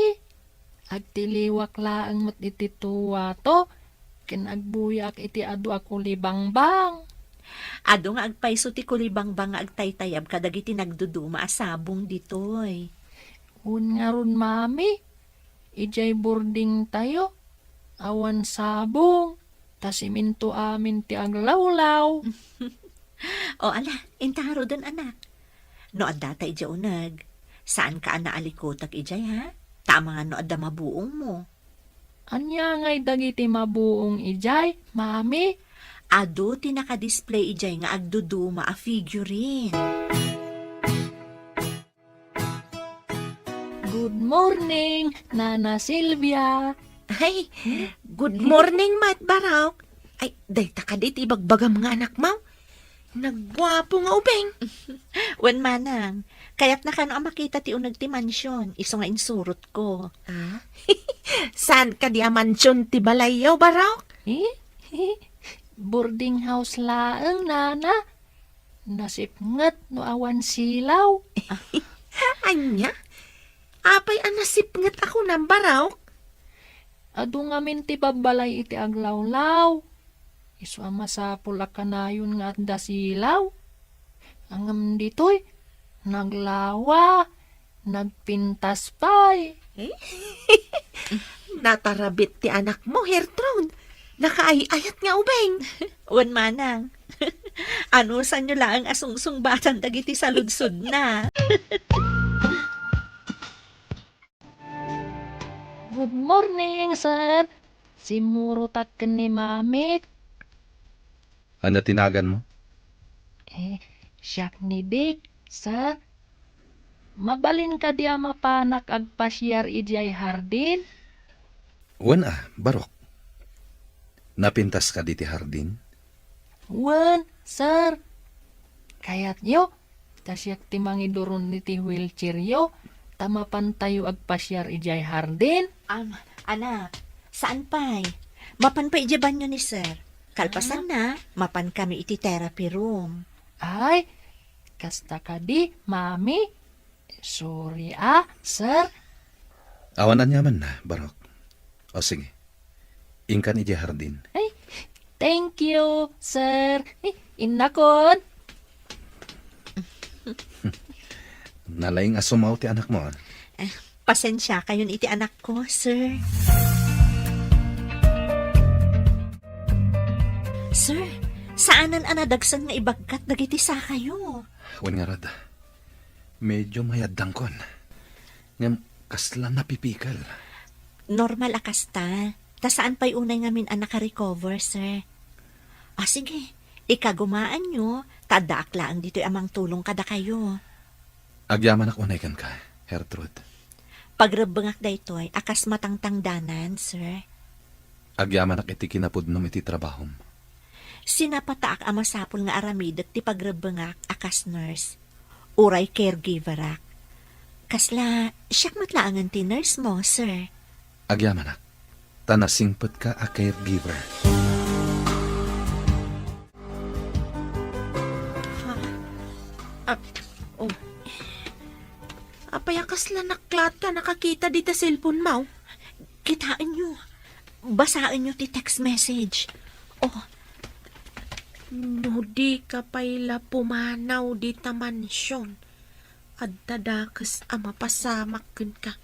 agtiliwak laang mat iti tuwa to, kinagbuyak iti adu ako libangbang. Ado nga agpaiso ti kulibangbang nga agtaytayab kadagiti nagduduma asabong ditoy. Un nga ron, Mami, ijay boarding tayo, awan sabong, tasiminto amin ti aglawlaw. O ala, intaro doon anak. No adda ta ija unag. Saan ka naalikotak ijay ha? Tama nga no adda mabuong mo. Anya ngay dagiti mabuong ijay, Mami? Ado ti naka-display ijay nga agduduma a figurine. Good morning, Nana Silvia. Ay, good morning, Mat Barok. Ay, dayta ka dit ibagbagam nga anak mo. Nagwapo nga ubeng. Wan manang, kaya't na kano ang makita ti unag ti mansyon, iso nga insurot ko. Ah? Saan ka di amansyon ti balayaw, Barok? Boarding house laeng, Nana. Nasipngat no awan silaw. Anya? Apay anasipngat ako ng Barok? Adu ngamin ti babalay iti aglawlaw. Isu ama sa pula kanayon nga at dasilaw. Angam ditoy, naglawa, nagpintas pa'y. Natarabit ti anak mo, Hertrude. Nakaayayat nga ubeng. Wan manang, ano sa nyo lang ang asungsung batan dagiti saludsod na. Good morning, sir. Simurutat ka ni Mamik. Ano tinagan mo? Siyak ni Dick, sir. Mabalin ka diya mapanak agpasyar ijay hardin. Wan Barok. Napintas ka di ti hardin? Wan, sir. Kayat nyo, tasyak ti mangiduron ni ti wheelchair yo, tamapan tayo agpasyar ijay hardin. Anak, saan pa'y? Mapan pa ijaban nyo ni sir. Kalpasan na, mapan kami iti therapy room. Ay, kasta ka di, mami. Sorry sir. Awanan yaman na, Barok. O sige, ingkan ije hardin. Ay, thank you, sir. Inakon. Nalaing asumaw ti anak mo. Pasensya kayon iti anak ko, sir. Sir, saanan anadagsan nga ibagkat dagiti sa kayo? Wan nga rad. Medyo mayadang kon. Ngam kasla napipikal. Normal akasta. Ta saan pa'y unay ngamin ang naka-recover, sir? Sige, ikagumaan nyo, tadaak lang dito'y amang tulong kada kayo. Agyaman ak unay kan ka, Hertrude. Pagrabangak daytoy, akas matangtangdanan, sir. Agyaman ak iti kinapudnom iti trabahom. Sinapataak ama sapol nga aramidek ti pagrabangak akas nurse. Uray caregiver ak. Kasla, siyak matlaangan ti nurse mo, sir. Agyaman ak. Tanasingpet ka a caregiver. Apay kasla naklat ka nakakita dita cellphone mo. Kitaan nyo. Basaan nyo ti text message. No di ka payla pumanaw dita mansyon. At dadakas ama pasamak kun ka.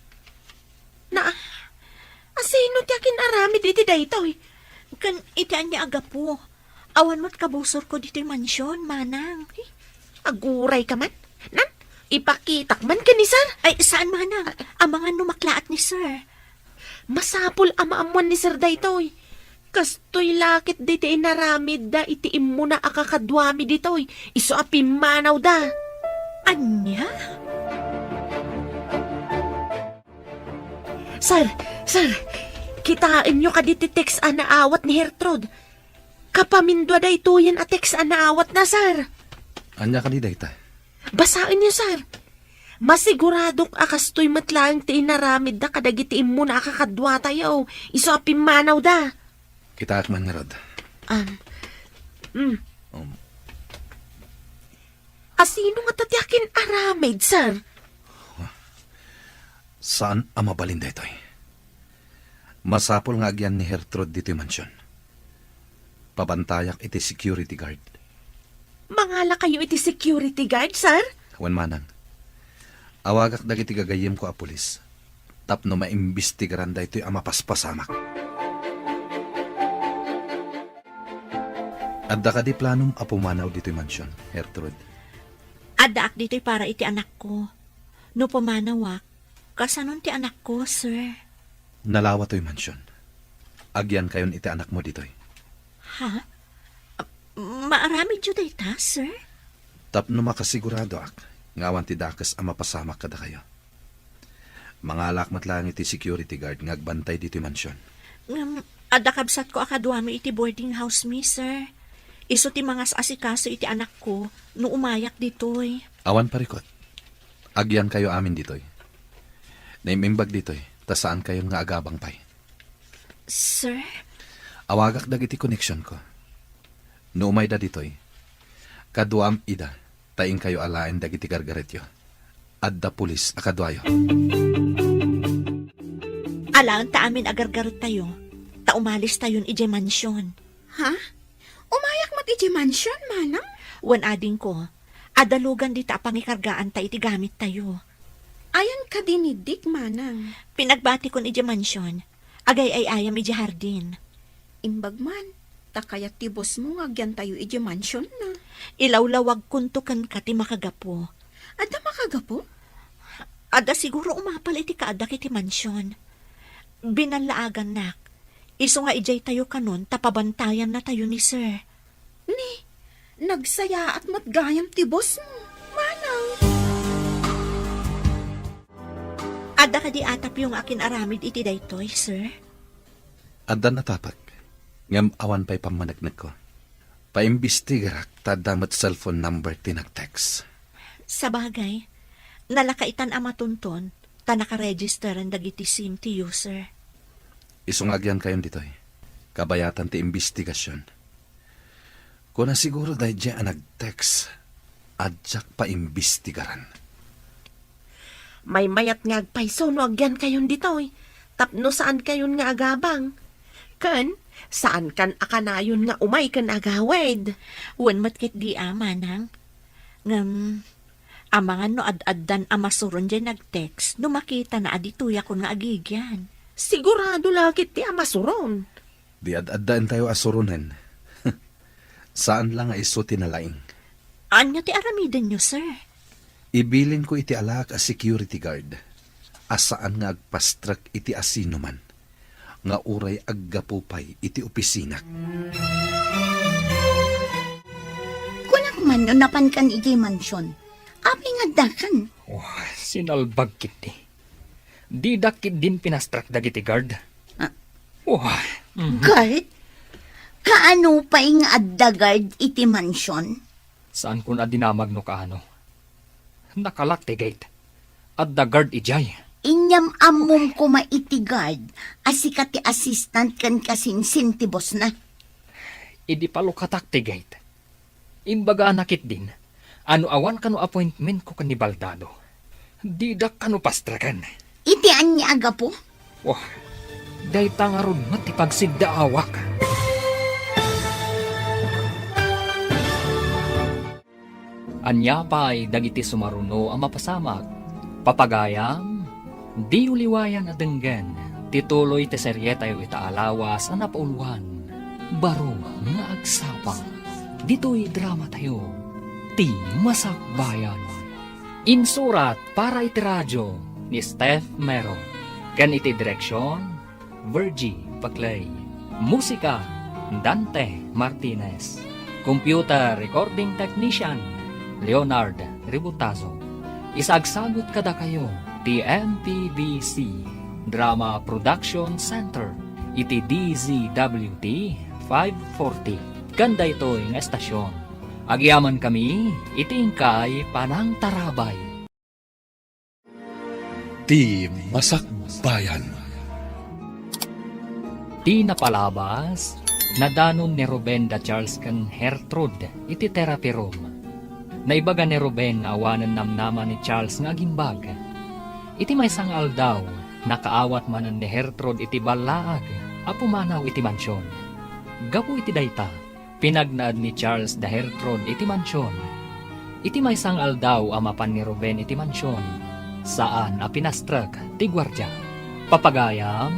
Asino ti akin arami diti daytoy? Kan itaan niya aga po. Awan mo't kabusor ko dito'y mansyon, manang. Aguray ka man? Nan, ipakitak man ka ni sir. Ay, saan manang? Ang mga numaklaat ni sir. Masapol amaamuan ni sir daytoy. Kastoy lakit diti inaramid da itiim mo na akakadwami ditoy. Iso apim manaw da. Anya? Sir, kitain nyo ka diti text na awat ni Hertrude. Kapamindwa da ito yan a text na awat na, sir. Anya ka ni dayta? Basain niyo, sir. Masiguradok akastoy matlaang ti inaramid da kadagitiim mo na akakadwa tayo. Iso apim manaw da. Kita ak man nga rad. Asino nga tatyakin aramid, sir? Saan ang mabalin daytoy? Masapol nga agyan ni Hertrude dito yung mansyon. Pabantayak iti security guard. Mangala kayo iti security guard, sir? Wan manang. Awagak dagiti gagayim ko a pulis. Tapno maimbestigaran da ito'y amapaspasamak. Adda ka di planom apumanaw dito'y mansyon, Hertrude. Adaak dito'y para iti anak ko. No pumanawak, kasanon ti anak ko, sir. Nalawa to'y mansyon. Agyan kayon iti anak mo dito'y. Ha? Maaramid jud dayta, sir. Tapno makasigurado ak, ngawan ti dakas ang mapasama kada kayo. Mga alakmat lang iti security guard ngagbantay dito mansyon. Adda kabsat ko akadwami iti boarding house mi, sir. Iso ti mga asikaso iti anak ko no umayak ditoy. Awan parikot. Agyan kayo amin ditoy. Naimimbag ditoy, ta saan kayo nga agabang pay. Sir? Awagak dagiti connection ko. No umay da ditoy, kaduam ida, taing kayo alain dagiti gargaretyo. Adda pulis akadwayo. Alaan ta amin agargarot tayo. Ta umalis tayon ije mansyon. Ha? Umayak mat iti mansion, manang? Wan ading ko, adalugan dita pangikargaan ta iti gamit tayo. Ayan ka dinidik, manang. Pinagbati kon ije mansyon, agay ay ayam ije hardin. Imbag man, takayat ti boss mo ngagyan tayo iti mansion na. Ilawlawag kuntukan ka ti makagapo. Adda makagapo? Ada siguro umapal iti kaada kiti mansyon. Binalaagan nak. Iso nga ijay tayo kanon tapabantayan na tayo ni sir. Ni, nagsaya at matgayam ti boss mo, manang. Ada ka di atap yung akin aramid iti daytoy, sir. Adda natapak, ngam awan pa'y pamanagnag ko. Paimbestigarak tadamat cellphone number tinag-text. Sa bagay, nalakaitan ang matunton, ta nakaregisteran dagiti SIM ti user. Isungagyan kayon ditoy. Kabayatan ti imbestigasyon. Kung na siguro dahil dyan ang nag-text, adyak pa imbestigaran. May mayat nga agpayso no agyan kayon ditoy. Tapno saan kayon nga agabang. Ken, saan kan akanayon nga umay kan agawed. Wan matkit di amanang. Ngam, amangan no ad-addan amasuron dyan nag-text, no makita na adituya ko nga agigyan. Sigurado lakit ti amasuron. Di ad-addaan tayo asurunan. Saan lang ay iso tinalaing? Anya ti aramidan nyo, sir? Ibilin ko iti alak a security guard. Asaan nga agpastrak iti asino man. Nga uray aggapupay iti opisinak. Kunak man no napan kan iti mansyon. Api nga dakan. Sinalbag kiti. Di dakit din pinastrak dagiti guard. Guard? Kaano pa nga adda guard iti mansyon? Saan kun adinamag no kaano? Nakalak ti gate. Adda guard ijay. Inyam amom ko maiti guard. Asika ti assistant kan kasinsin ti boss na. Idi palukatak ti gate. Imbaga nakit din. Ano awan kano appointment ko kan ni Baldado. Di dak kano pastrakan. Iti anya aga po? Day tangaron mati pagsigdaawak. Anya pa'y dagiti sumaruno ang mapasamag. Papagayam, di uliwayan adenggen. Tituloy ti seryeta yu itaalawas ang napauluan. Baro nga agsapang. Dito'y drama tayo. Ti Masakbayan. Insurat para iti radyo ni Steph Mero. Kan iti direksyon, Virgie Paclay. Musika, Dante Martinez. Computer Recording Technician, Leonard Ributazo. Isagsagot kada kayo, ti MPBC Drama Production Center, iti DZWT 540. Ganda ito yung estasyon. Agyaman kami, itingkay panang tarabay. Di Masakbayan. Di napalabas, nadanon ni Ruben da Charles kan Hertrude iti therapy room. Naibaga ni Ruben awanan namnaman ni Charles nga gimbag. Iti may sangal daw, nakaawat manan ni Hertrude iti balaag, apumanaw iti mansyon. Gapu iti dayta, pinagnaad ni Charles da Hertrude iti mansyon. Iti may sangal daw amapan ni Ruben iti mansyon. Saan a pinastrak ti gwardya. Papagayam,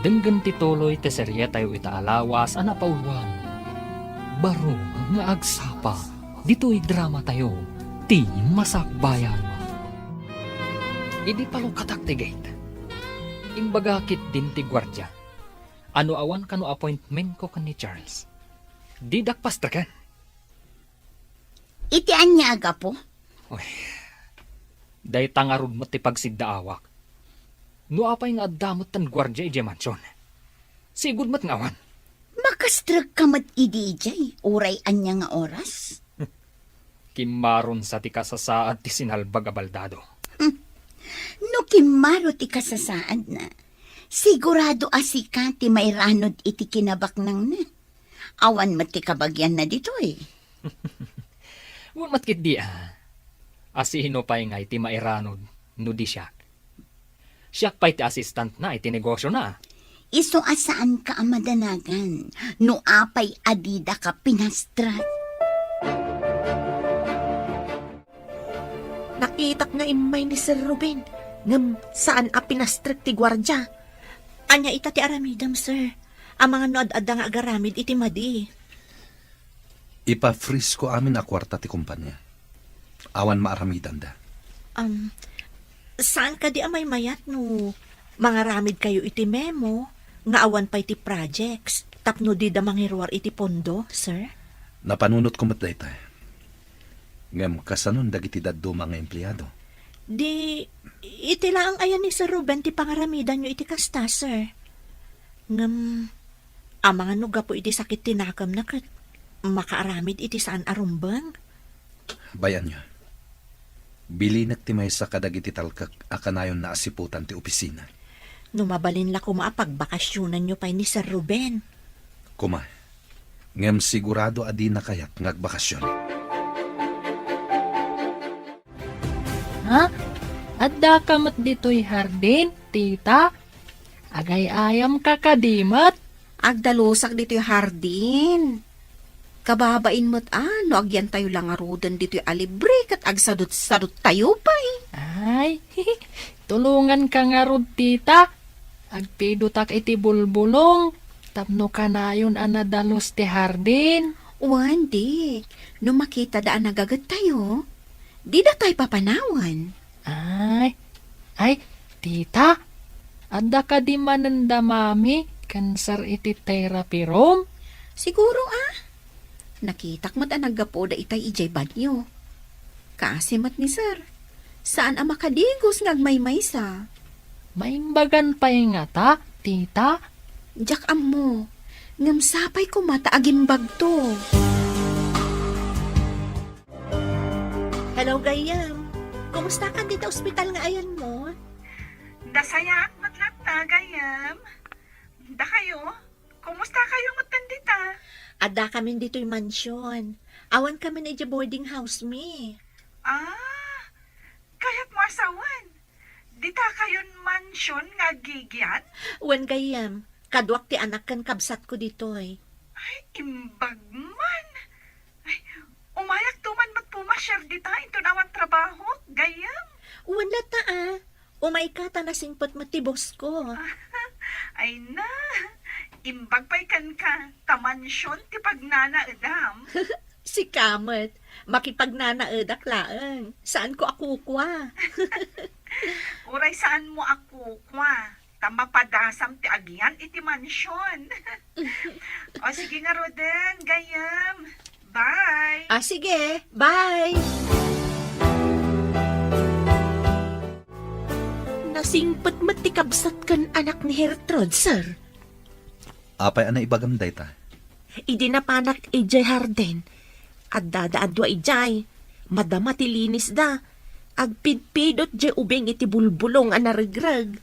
denggan tituloy ti seryeta yu itaalawas a napauluan. Baro nga agsapa, dito'y drama tayo, ti Masakbayan. Idi palukatak ti gate. Imbagakit din ti gwardya. Ano awan kano appointment ko kan ni Charles. Di dakpastrakan. Itian niya aga po. Day tangarod mo ti pagsiddaawak. No apay nga damot tan gwardya ije mansyon. Sigud mat ngawan. Makastrag ka mat idijay, uray anya nga oras. Kimaron sa ti kasasaad ti sinalbag a baldado. No kimaro ti kasasaad na. Sigurado asika ti may ranod iti kinabak nang na. Awan mat ti kabagyan na dito eh. Wan matkit di Asihino pa'y nga iti mairanod no di siyak. Siyak pa'y ti assistant na iti negosyo na. Iso asaan ka amadanagan, no apay adida ka pinastrat. Nakitak nga imay ni Sir Ruben. Ngam saan a pinastrik ti gwardya. Anya ita ti aramidam, sir. Ang mga noad-ada nga agaramid iti madi. Ipa-freeze ko amin a kwarta ti kumpanya. Awan maaramidan da. Saan ka di amay mayat no? Mga ramid kayo iti memo, nga awan pa iti projects, tapno di da mangirwar iti pondo, sir? Napanunot ko mat dayta. Ngem kasanon dagiti daddo mga empleyado. Di, iti lang ayan ni Sir Ruben ti pangaramidan nyo iti kasta, sir. Ngam, ang mga nuga po iti sakit tinakam na kat makaaramid iti saan arumbang. Bayan nyo. Bilinak ti may sa kadagiti talkak akanayon na asiputan ti opisina. Numabalin la kuma pagbakasyonan nyo pa ni Sir Ruben. Kuma, ngem sigurado adi na kayat ngagbakasyon. Ha? Adda ka mat dito'y hardin, tita? Agay ayam ka kadimat? Agdalusak dito'y hardin. Kababain mo't no agyan tayo lang arudan dito'y alibre kat agsadot-sadot tayo pa eh. Ay, tulungan ka nga rod, tita. Agpidutak iti bulbulong. Tapno ka na yun anadalos ti hardin. Wandi, no makita daan nagagat tayo, di na tayo papanawan. Ay, tita. Adda ka di mananda mami, kansar iti therapy room. Siguro nakitak mo't nagapo da itay ijay banyo. Kaasimat ni sir, saan ang makadigos ngagmaymaysa? Maimbagan pa nga ta, tita. Diyak mo, ngamsapay ko mata agimbag to. Hello, Gayam. Kumusta ka dito ospital nga ayan mo? Dasaya at matlat na, Gayam. Da kayo? Kumusta kayo matandita? Ada kami dito'y mansyon. Awan kami na iti boarding house mi. Kaya't mo asawan. Dita kayon mansyon nga gigyan? Wan Gayam, kadwak ti anak kan kabsat ko dito'y. Ay, imbag man. Ay, umayak tuman magpumasyar dita into nawan trabaho, Gayam. Wan lata umay ka ta nasingpot matibos ko. Ay na, imbag pa'y kan ka, tamansyon ti pagnana edam. Si Kamet, makipagnanaedak laeng. Saan ko akukwa? Uray saan mo ako, kwa? Tamapadasam ti agyan iti mansyon. O sige nga, Roden, Gayam. Bye! Sige, bye! Nasingpot matikabsat kan anak ni Hertrud, sir. Apay ana ibagam dayta. Idi na panak ijay harden. At dadaadwa ijay. Madama ti linis da. Agpidpidot jay ubeng iti bulbulong anarigrag.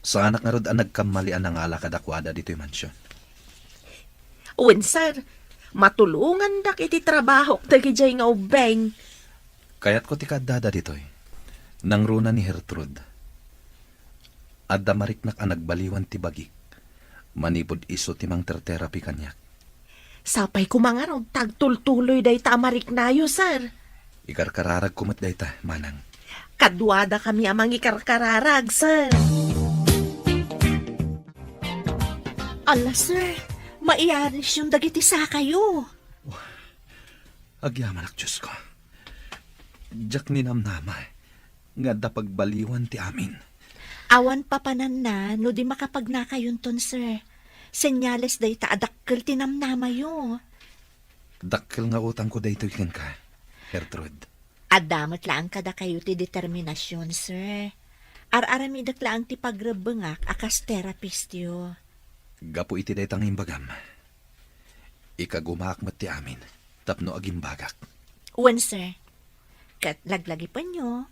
Sa anak nga rod ang nagkamalian ng ala kadakwada dito'y mansyon. Uwen, sir. Matulungan dak iti trabaho dagi jay nga ubeng. Kaya't ko ti kadada dito'y. Nang runa ni Hertrud. Adda mariknak ang nagbaliwan ti bagik. Manipod iso ti mang therapy kanyak. Sapay ko mga raw, tagtultuloy day tamarik nayo, sir. Ikarkararag kumat dayta, manang. Kadwada kami amang ikarkararag, sir. Ala, sir, maiaris yung dagiti sa kayo. Agyaman ak Diyos ko. Diyak ni namnama. Nga da pagbaliwan ti amin. Awan papanan na, no di makapagnakayon ton, sir. Senyales day ta adakkel tinamnama yo. Dakkel nga utang ko dayto ikan ka. Gertrude. Adamot lang kada kayo ti determinasyon, sir. Ar-aramidak lang ti pagrebengak akas therapist yo. Gapo iti daytang imbagam. Ikagumakmat ti amin. Tapno agimbagak. Wen, sir. Kat laglagi pa nyo,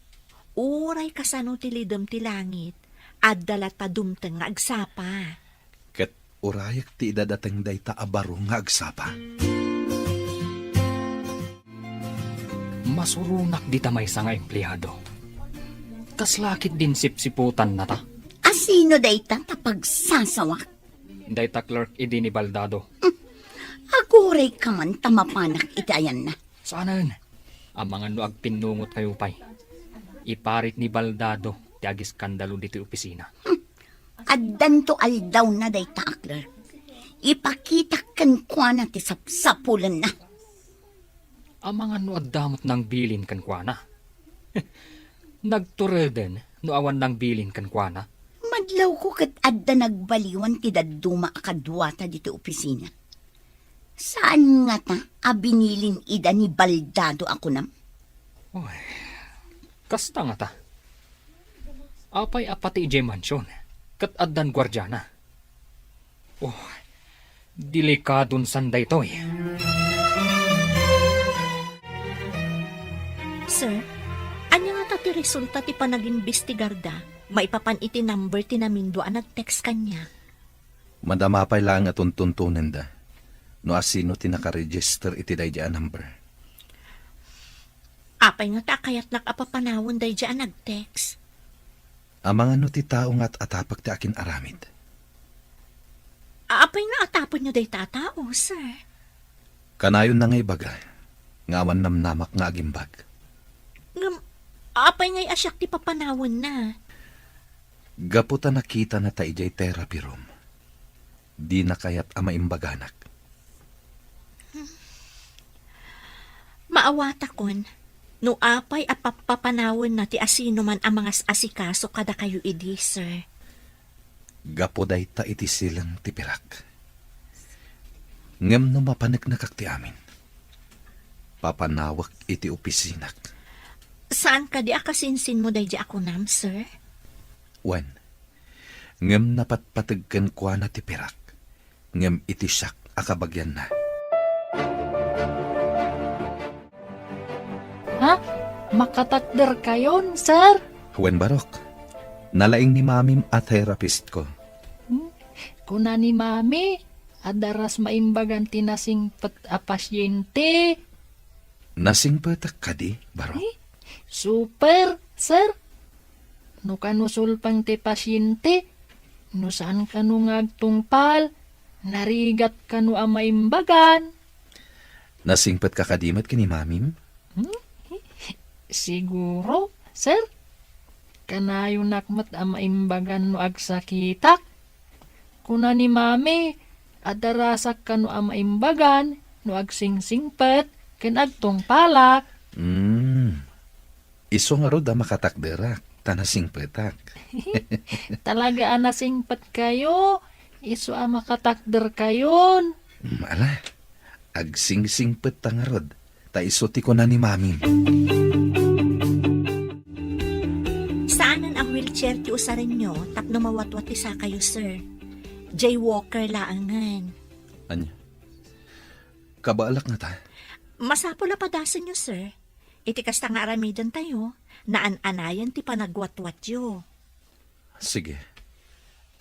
uray kasano ti lidom ti langit, at dalat pa dumteng nga agsapa. Ket urayak ti idadateng dayta abaro nga agsapa. Masurunak di tamay sa nga empleyado. Kaslakit din sipsiputan na ta. Asino dayta tapagsasawak? Dayta clerk idi ni Baldado. Aguray ka man tamapanak itayan na. Saanan? Ang mga nuag pinungot kayo pay. Iparit ni Baldado ti agis skandalo dito opisina. Addan to aldaw na dayta akler. Ipakita kan kwa na ti sapsapulan na. Ang mga nuad damot ng bilin kan kuana. Nagtureden no awan ng bilin kan kuana. Madlaw ko kat adda nagbaliwan ti daduma akadwata dito opisina. Saan nga ta abinilin ida ni Baldado ako nam? Uy, kasta nga ta. Apay apati ije mansyon. Kat addan gwardyana. Oh, delikadon sanday to eh. Sir, anya nga ta ti resulta ti panag-imbestigarda, maipapan iti number ti namindo ang nag-text kanya. Madamapay lang at tuntunan da. No asino ti nakaregister iti dayja number. Apay nga ta kayat nakapapanawon day dyan nag-text. Ang mga no ti tao nga't atapag ti akin aramid. Apay nga atapon nyo day tatao, sir. Kanayon na ngay baga. Ngawan namnamak nga agimbag. Apay nga'y asyak ti papanawon na. Gaputa nakita na ta ijay therapy room. Di na kayat ama imbaganak. Maawata kon, no apay apapapanawon na ti asino man ang mga asikaso kada kayo idi, sir. Gapuday ta iti silang tipirak. Ngem no mapanagnak ti amin. Papanawak iti opisinak. Saan ka di akasinsin mo day di ako nam, sir? Wan, ngem napatpatagkan kwa na ti pirak. Ngem iti siyak akabagyan na. Ha? Makatakder kayon, sir? Wen barok, nalaing ni mamim at therapist ko. Kuna ni mami, adaras maimbagan tinasingpet a pasyente. Nasing patak ka di, barok? Super, sir. No kanusulpang ti pasyente, no saan ka no ngagtungpal, narigat ka no ang maimbagan. Nasingpat ka kadimat kini mamim? Siguro, sir. Kanayo nakmat ang maimbagan no agsakitak. Kuna ni mami, adarasak ka no ang maimbagan no agsingsingpet ken agtungpalak. Iso nga rod makatakderak, tanasing petak. Talaga anasingpet kayo, iso ang makatakder kayon. Mala, agsing-sing pet nga rod, ta iso ti ko na ni mamim. Saanan ang wheelchair ti usarin nyo, tapno mawatwat isa kayo, sir? Jaywalker laangan. Anya? Kabaalak nga ta? Masapula padasan nyo, sir. Iti kasta nga aramidan tayo, naan-anayan ti panagwatwat yo. Sige,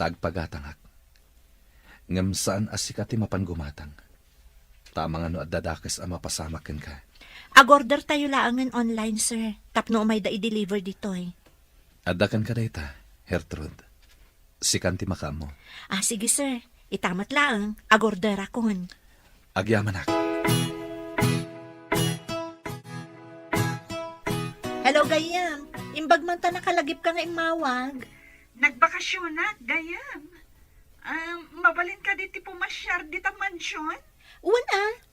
tagpagatangak. Ngam saan asika ti mapangumatang. Tama nga no at dadakas ang mapasamakin ka. Agorder tayo laangan online, sir. Tapno may da i-deliver ditoy. Adakan ka dayta, Gertrude. Sikan ti makamo. Sige, sir. Itamat lang. Agorder akon. Agyaman ako. Hello, Gayam. Imbag man ta nakalagip ka nga imawag. Nagbakasyon na, gayam. Mabalin ka diti pumasyar ditang mansyon?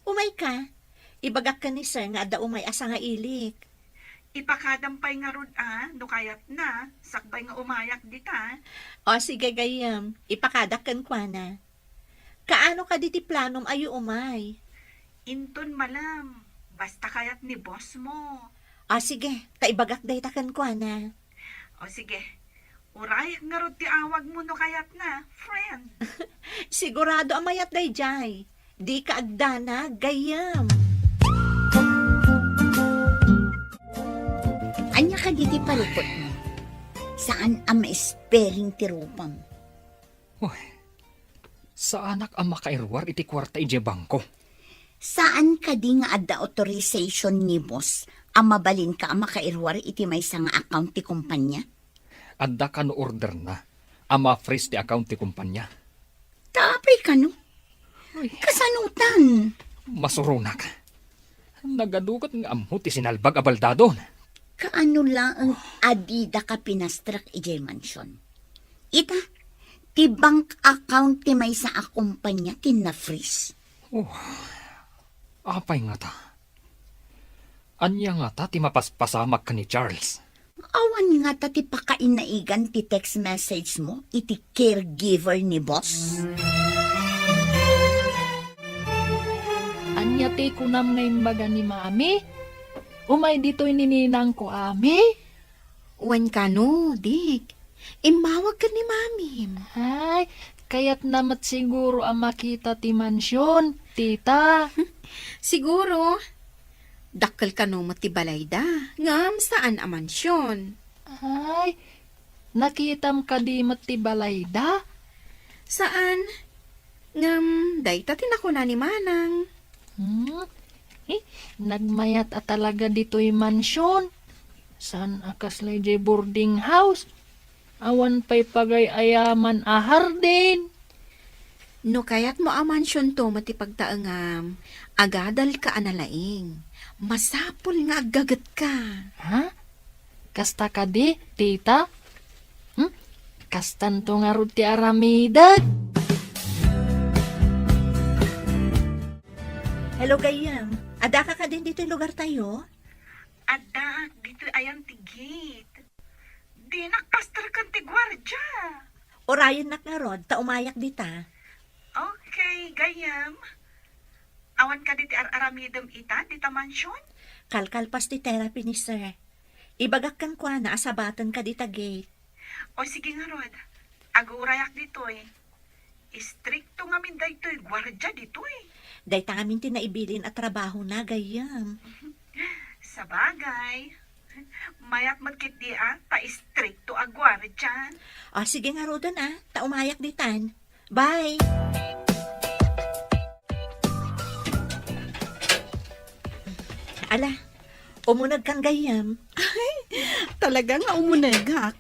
Umay ka. Ibagak ka ni sir nga da umay asa nga ilik. Ipakadampay nga rod no kayat na, sakbay nga umayak dita. Sige, Gayam. Ipakadak kan kwa na. Kaano ka diti planom ayo umay? Inton malam, Basta kayat ni boss mo. Sige, taibagak day takan ko na. O sige, uray nga ro ti awag mo no kayat na, friend. Sigurado amayat day jay. Di ka agdana, gayam. Anya ka diti palukot mo? Saan ang ma-spelling ti rupam? Sa anak ang makairwar iti kwarta ije bangko. Saan ka di nga adda authorization ni boss ang mabalin ka ang makairwar iti may nga account ti kumpanya? Adda ka no order na. Ama freeze ti account ti kumpanya. Tapay ka no? Kasanutan. Masurunak. Nagadukat nga amho ti sinalbag abaldadon. Kaano lang ang adida ka pinastrak ije mansion? Ita, ti bank account ti may sa akumpanya tina-freeze. Apay nga ta. Anya nga ta ti mapaspasamak ka ni Charles. Awan nga ta ti pakainaigan ti text message mo iti caregiver ni boss. Anya te kunam nga imbaga ni mami? Umay dito'y nininang ko, ami? Wan ka no, Dik. Imawag ka ni Mami. Ay, kaya't namat siguro ang makita ti mansyon, tita. Siguro. Dakkel ka no matibalayda. Ngam saan ang mansyon? Ay, nakitam ka di matibalayda? Saan? Ngam, dayta tinakuna ni Manang. Nagmayat at talaga dito'y mansyon. San akas lay boarding house? Awan pa'y pagay ayaman ahar din. No kayat mo ang mansyon to matipagtaangam, agadal ka analaing. Masapul nga agagat ka. Ha? Kasta ka di, tita? Kastan to nga ruti aramidag. Hello, gayam. Ada ka din dito yung lugar tayo? Ada, dito ayan ti gate. Di nakpastar kan ti gwardya. Orayan nak nga rod, taumayak dita. Okay, gayam. Awan ka diti aramidem ita, dita mansyon? Kalkalpas ti therapy ni sir. Ibagak kan kwa na asabatan ka dita gate. O sige nga rod, agurayak dito eh. Istrikto nga min daytoy gwardya dito eh. Day tangamin tinaibilin at trabaho na, gayam. Sa bagay, mayat magkit di ta-istrikto agwardya. Sige nga rodan taumayak ditan. Bye! Ala, umunag kang gayam. Talaga nga umunagak.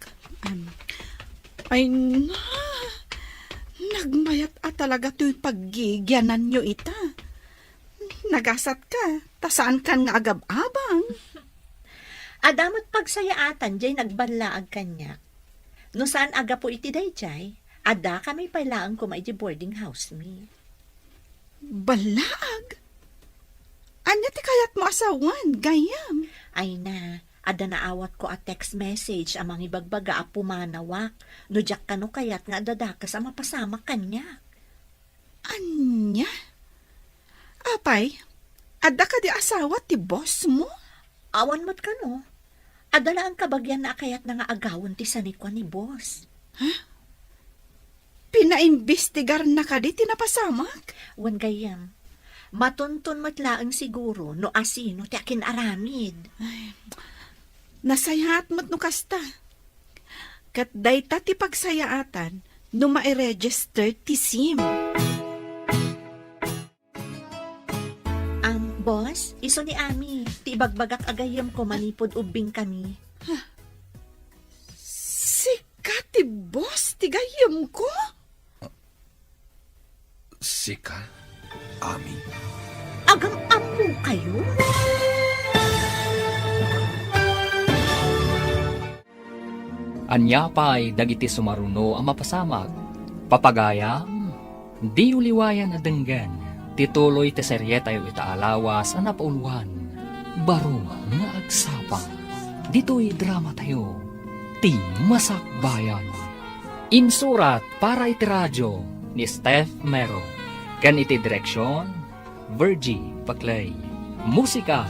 Ay, nagmayat talaga to'y paggigyanan nyo ita. Nagasat ka, tasaan kan nga agab-abang. Adamat pagsayaatan, jay nagbalaag kanya. No saan aga po iti day, jay? Ada kami pailaan ko maiji boarding house me. Balaag? Anya ti kayat mo asawan, gayam. Ay na, ada naawat ko a text message amang ibagbaga a pumanawak. No jak kano kayat nga dadakas a mapasama kanya. Anya? Apay, ada ka di asawa ti boss mo? Awan mat kano. Adala ang kabagyan na kayat na nga agawon ti sanikwa ni boss. Pinaimbestigar na ka di tinapasamak? Wan gayam. Matuntun matlaang siguro no asino ti akin aramid. Nasayaat mo't no kasta. Kat dayta ti pagsayaatan no ma-register ti SIM. Boss, iso ni Ami. Ti ibagbagak agayam ko manipod ubing kami. Sika ti boss ti gayam ko? Sika, Ami. Agam-amu kayo? Anya pa'y dagiti sumaruno ang mapasamag. Papagayam, di uliwayan na denggan. Tituloy ti serye tayo itaalawas ang napauluan. Baro nga agsapa. Dito'y drama tayo. Ti Masakbayan. Insurat para iti radyo ni Steph Mero. Kan iti direksyon, Virgie Paclay. Musika,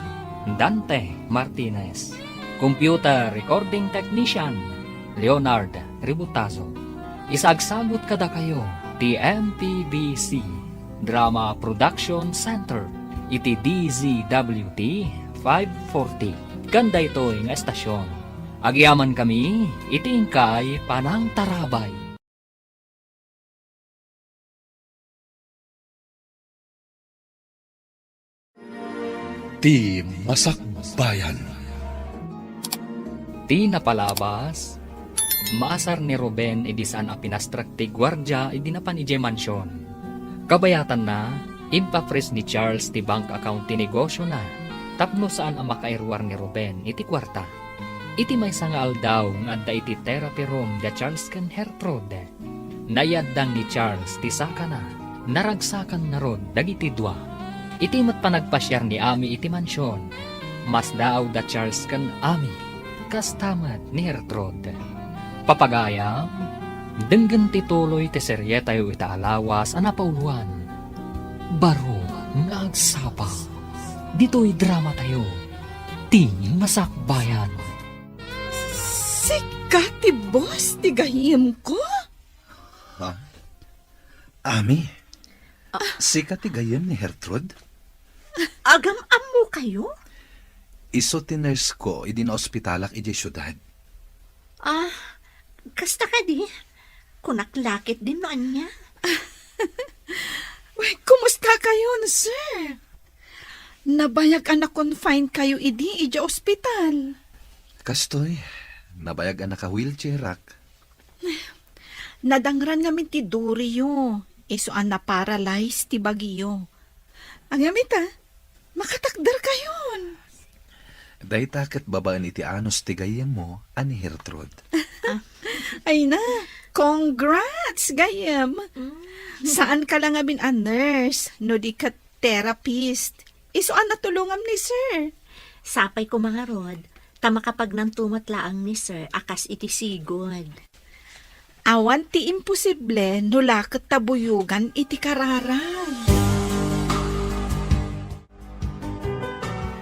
Dante Martinez. Computer Recording Technician, Leonard Ributazo. Isagsagot kada kayo, TMPBC, Drama Production Center, iti DZWT 540. Kanda ito'y nga estasyon. Agyaman kami, itingkay panang tarabay. Ti Masakbayan. Ti napalabas, maasar ni Ruben idisan a pinastrakti gwardya idinapan ije mansyon. Kabayatan na, impapres ni Charles ti bank account ti negosyo na, tapno saan ang makairwar ni Ruben iti kwarta. Iti may nga aldaw nga adda iti therapy room da Charles ken Gertrude. Nayaddang ni Charles ti saka na, naragsakan na rod dagiti dua. Iti mat panagpasyar ni Ami iti mansyon, mas daaw da Charles ken Ami, kastamad ni Gertrude. Papagayam, denggen tituloy ti serye tayo itaalawas ana pauluan. Baro nga agsapa. Dito'y drama tayo. Ti Masakbayan. Sika ti boss ti gahim ko? Ami, sika ti gayem ni Gertrude? Agam-am mo kayo? Iso ti nurse ko, idin ospitalak ije syudad. Kasta ka di. Kunaklakit din noan niya. Uy, kumusta kayo, sir? Nabayag anak confine kayo idi ija ospital. Kastoy, nabayag na ka-wheelchair rak. Nadangran nga min ti Durio. Iso an na-paralyze ti Baguio. Ang gamit makatakdar kayon. Day taket babaan iti anos ti gayem mo, ani Gertrude. Ay na, congrats, gayam. Saan ka lang amin a nurse, no di ka therapist. Iso an natulungam ni sir. Sapay ko mga rod, tama kapag nang tumatlaang ni sir, akas iti sigod. Awan ti imposible, no lakat tabuyugan iti kararan.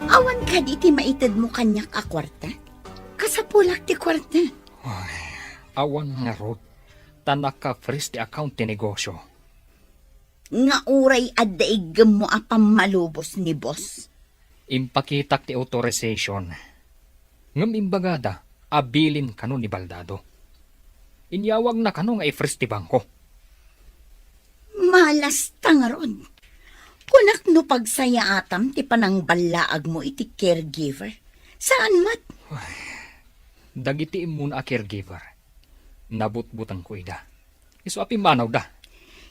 Awan ka di ti maitid mo kanyak a kwarta? Kasapulak ti kwarta. Awan nga rod, tanak ka freeze ti account ti negosyo. Nga uray adda igem mo a pammalubos ni boss. Impakitak ti authorization. Ngam imbagada, abilin kano ni Baldado. Inyawag na kano nga i-freeze ti bangko. Malas tangaron. Kunak no pagsaya atam ti panang balaag mo iti caregiver. Saan mat? Dagiti muna a caregiver. Nabut-butang ko ida. Iso api manaw da.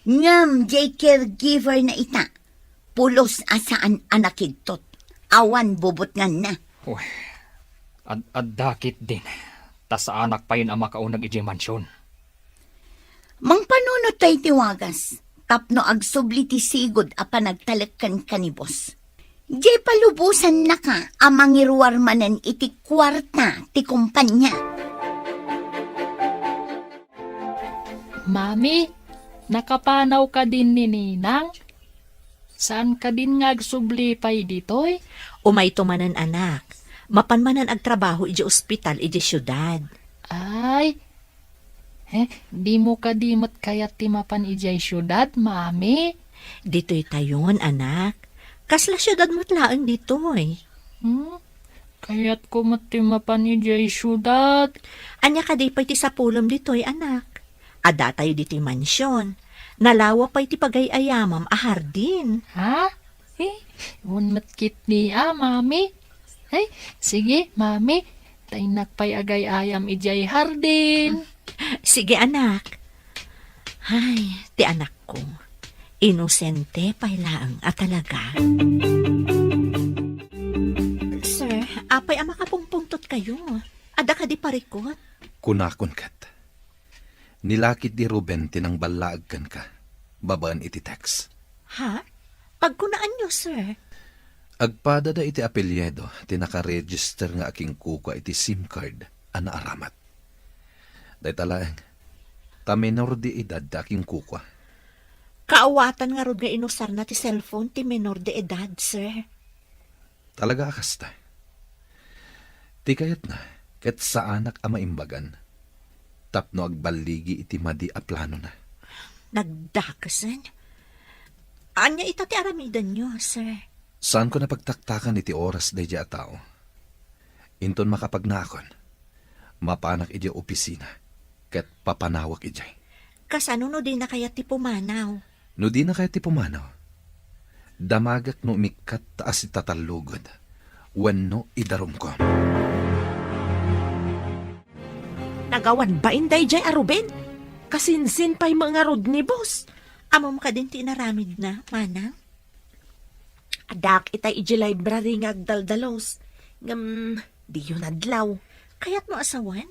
Ngam jay caregiver na ita. Pulos asaan anakidtot. Awan bubot nga na. Ad-dakit din. Ta sa anak pa yun ang makaunag iji mansyon. Mang panunot tayo tiwagas. Tapno agsubli ti sigod a panagtalagkan ka ni boss. Jay palubusan na ka amang iruwar manen iti kwarta ti kumpanya. Mami, nakapanaw ka din ni Ninang? Saan ka din nga agsubli pa'y ditoy? Umay tumanan anak. Mapanmanan ag trabaho iji ospital iji syudad. Ay, di mo ka dimot kayat timapan ijay syudad, mami. Dito'y tayon, anak. Kasla syudad mo't laang dito'y. Kaya't ko matimapan ijay syudad. Anya ka di pa'y ti sa pulom dito'y, anak. Ada tayo dito'y mansyon. Nalawa pa'y ti pagayayamam a hardin. Ha? Unmatkit niya, mami. Ay, sige, mami. Tay nakpay agay ayam ijay hardin. Sige, anak. Ay, ti anak ko. Inosente pa'y laang at talaga. Sir, apay ang makapungpungtot kayo. Ada ka di parikot. Kunakon kat. Nilakit di Ruben tinang balaag kan ka. Babaan iti text. Ha? Pagkunaan nyo, sir. Agpada da iti apelyedo, tinaka-register nga aking kuka iti SIM card, ana aramat. Day talaeng, minor di edad da aking kuka. Kaawatan nga rod nga inusar na ti cellphone ti menor de edad, sir. Talaga akasta. Ti kayat na, ket sa anak a maimbagan. Tapno agbaligi iti madi a plano na. Nagdakasan? Anya ita ti aramidan nyo, sir? Saan ko napagtaktakan iti oras day a tao? Inton makapagnakon, mapanak iti opisina, ket papanawak ijay. Kasano no din na kaya ti pumanaw? No di na kaya ti pumanaw, damagak no umikat taas itatalugod, wenno idarom ko. Nagawan ba inday jay Ruben? Kasinsin pa'y mga rod ni boss. Amom ka din ti naramid na, manang? Adak itay iji library nga agdaldalos. Di yun adlaw. Kaya't mo asawan?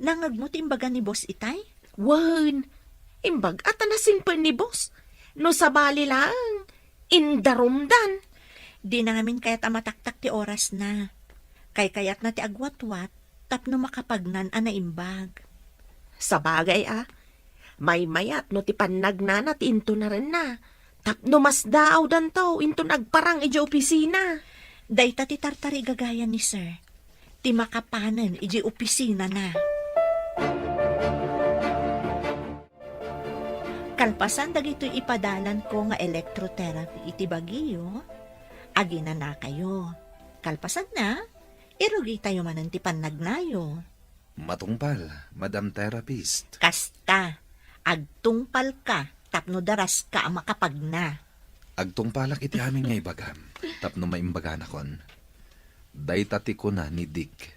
Nangagmut imbaga ni boss itay? Wan, imbag at anasin pa ni boss. No sabali lang, indarumdan. Di na ngamin kaya't amataktak ti oras na. Kayat na ti agwatwat, tapno makapagnan ana imbag. Sa bagay may mayat no ti panagna na ti into na rin na. Tapno mas daaw dan to, into nagparang iji opisina. Dayta ti tartari gagayan ni sir. Ti makapanan iji opisina na. Kalpasan dagito ipadalan ko nga electrotherapy iti Baguio, agina na kayo. Kalpasan na, irugi tayo manan ti panagnayo. Matungpal, Madam Therapist. Kasta, agtungpal ka, tapno daras ka ang makapagna. Agtungpalak iti amin nga ibagam, tapno maimbagan akon. Daytati ko na ni Dick.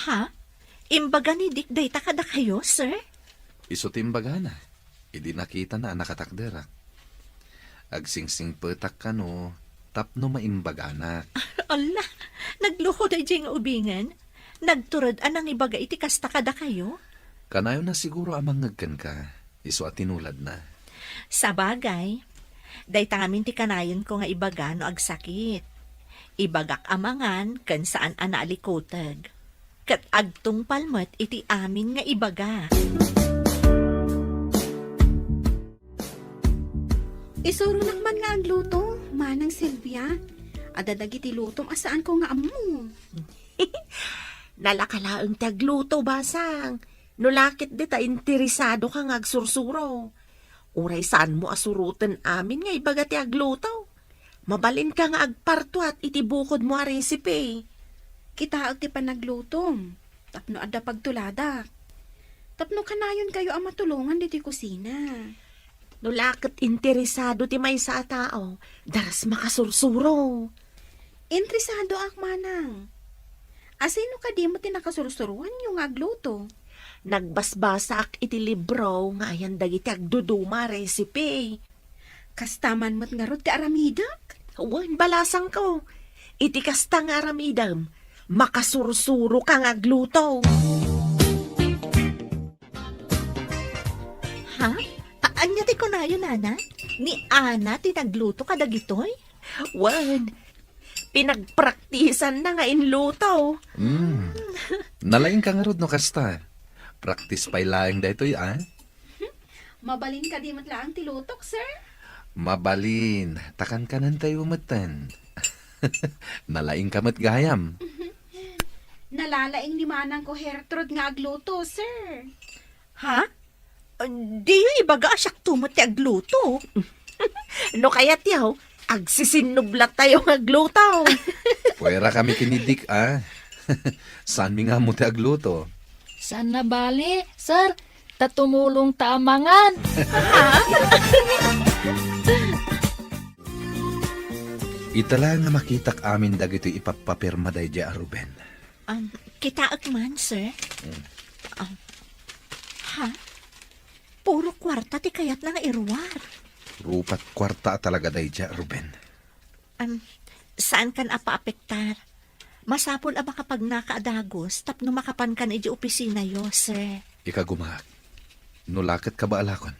Ha? Imbaga ni Dick dayta kada kayo, sir? Iso timbaga na. Idi nakita na nakatakderak. Agsingsing petak ka no, tapno maimbaganak. Ala, nagluho da nga ubingan. Nagturod anang ibaga iti kasta kada kayo? Kanayo na siguro amang ngagkan ka. Iso at tinulad na. Sa bagay, dayta amin ti kanayon ko nga ibaga no agsakit. Ibagak amangan kan saan anaalikotag. Kat agtung palmat iti amin nga ibaga. Isuro nakman nga ang luto, manang Silvia. Adadag iti lutom asaan ko nga amu. Nalakalaang tagluto basang. Nulakit di ta interesado ka nga agsursuro. Uray saan mo asurutan amin nga ibaga ti agluto. Mabalin ka nga agparto at itibukod mo a recipe. Kita ag ti panaglutom. Tapno adda pagtuladak. Tapno kanayon kayo ang matulungan diti kusina. Nulakit interesado ti may sa tao. Daras makasursuro. Interesado ak manang. Asino ka di mo tinakasursuruan yung agluto? Nagbasbasa ak iti libro nga ayan dagiti agduduma recipe. Kastaman mo't nga rod ti aramidak? Wan, balasang ko. Iti kasta nga aramidam. Makasursuro kang agluto. Ha? Anya ti kunayo, nana? Ni Ana ti nagluto kadagitoy? Wan, pinagpraktisan na nga inluto. Nalaing ka nga rod no kasta. Practice pa'y laing daytoy Mabalin ka di mo't laang ti lutok, sir? Mabalin, takan ka nan tayo umatan. Nalaing kamat gayam. Nalalaing ni manang ko Hertrud nga agluto, sir. Ha? Di yung ibaga asyak tumot ti agluto. No kaya tiyaw, agsisinublat tayo ng agluto. Pwera kami kinidik Saan mi nga mo ti agluto? Saan na bali, sir? Tatumulong taamangan. Itala nga makitak amin dagito ipapapirma day di Ruben. Kita man, sir? Ha? Puro kwarta ti kayat na nga irwar. Rupat kwarta talaga day di Ruben. Saan kan apa-apektar? Masapol a makapag nakaadagos tapno makapan kan iji opisina yo, sir. Ikagumak. Nulakat ka ba alakon?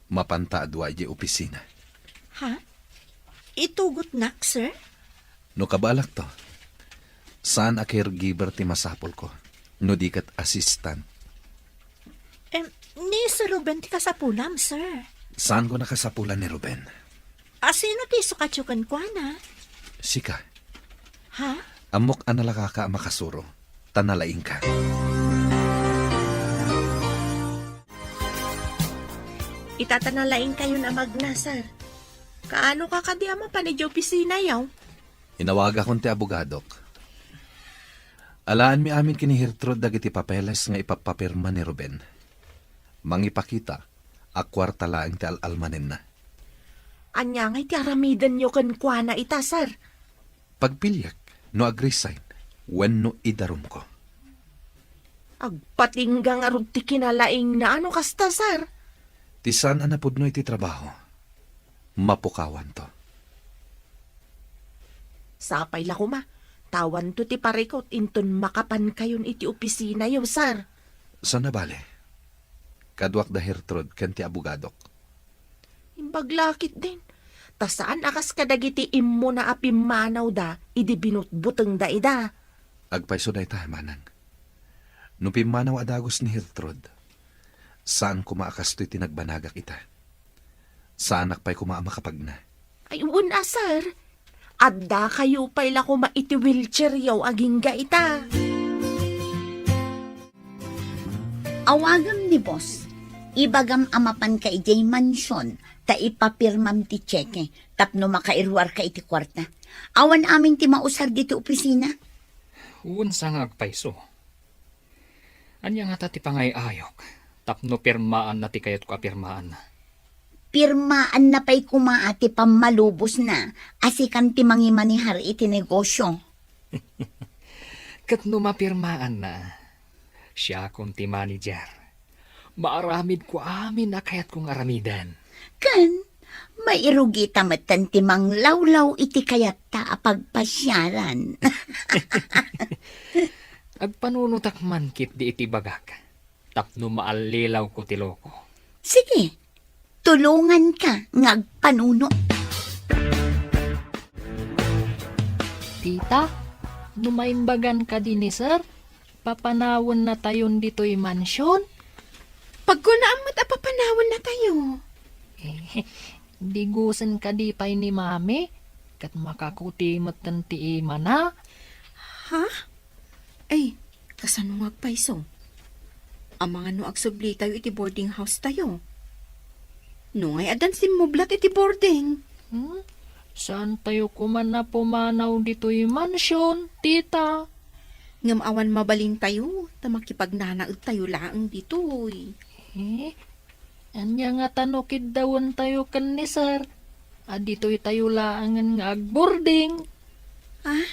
Mapanta adwa iji opisina. Ha? Itugot nak, sir? No kabalak to. Saan a caregiver ti masapol ko? No di kat assistant. Ni Sir Ruben ti kasapulam, sir. Saan ko nakasapulan ni Ruben? Sino ti sukatyukan kwa na? Sika. Ha? Amok analaka ka makasuro. Tanalaing ka. Itatanalain kayo na magnasar. Kaano ka kadiyama pa ni opisina yaw? Inawag akong ti abogadok. Alaan mi amin kini Gertrude dagiti papeles nga ipapapirma ni Ruben. Mangipakita, akwarta laang ti alalmanin na. Anya nga iti aramidan nyo kan kwa na itasar. Pagpilyak, no agresign, when no idarum ko. Agpatinggang arud ti kinalaing na ano kasta, sir? Tisan anapod no iti trabaho. Mapukawan to. Sapay la kuma. Tawan to ti parikot inton makapan kayon iti opisina yaw, sir. Sana bale? Kadwak da Gertrude ken ti abogadok. Imbaglakit din. Ta saan akas kadagiti immo na apimanaw da, idi binutbuteng da ida. Agpaiso da ita, manang. No pimanaw adagos ni Gertrude, saan kumaakas to'y tinagbanagak ita? Saan akpay kumaama kapag na? Ay, una, sir. Adda kayo pa'y la kuma iti wheelchair yaw aging ga ita. Awagam ni boss. Ibagam amapan ka ijay mansyon, ta ipapirmam ti tseke, tapno makairwar ka iti kwarta. Awan amin ti mausar dito opisina. Unsa nga agpaiso. Anya nga ti pangay ayok. Tapno pirmaan na ti kayat ko apirmaan. Pirmaan na pa'y kumaati pamalubos na, asikan ti mangimanihar iti negosyo. Kat no mapirmaan na, siya akong ti manager. Maaramid ko amin na kayat kong aramidan. Kan, mairugi tamatan ti manglawlaw iti kayat ta apagpasyaran. Agpanunutak man kit di iti bagak. Tapno maalilaw ko ti loko. Sige, tulungan ka ngagpanuno. Tita, numaimbagan ka din ni sir? Papanawon na tayon dito'y mansyon? Pagkunaan mo't apapanawan na tayo. Di gusen ka di pa'y ni mami? Kat makakuti matanti ima na? Ha? Ay, kasano agpaiso? Ang mga no agsubli tayo iti boarding house tayo. No ngay adan simublat iti boarding. Saan tayo kuman na pumanaw dito'y mansyon, tita? Ngam awan mabalin tayo, tamakipagnanaag tayo laang ditoy. Anya nga tanokid dawon tayo kan ni sir. Dito'y tayo laangan nga agboarding. Ah,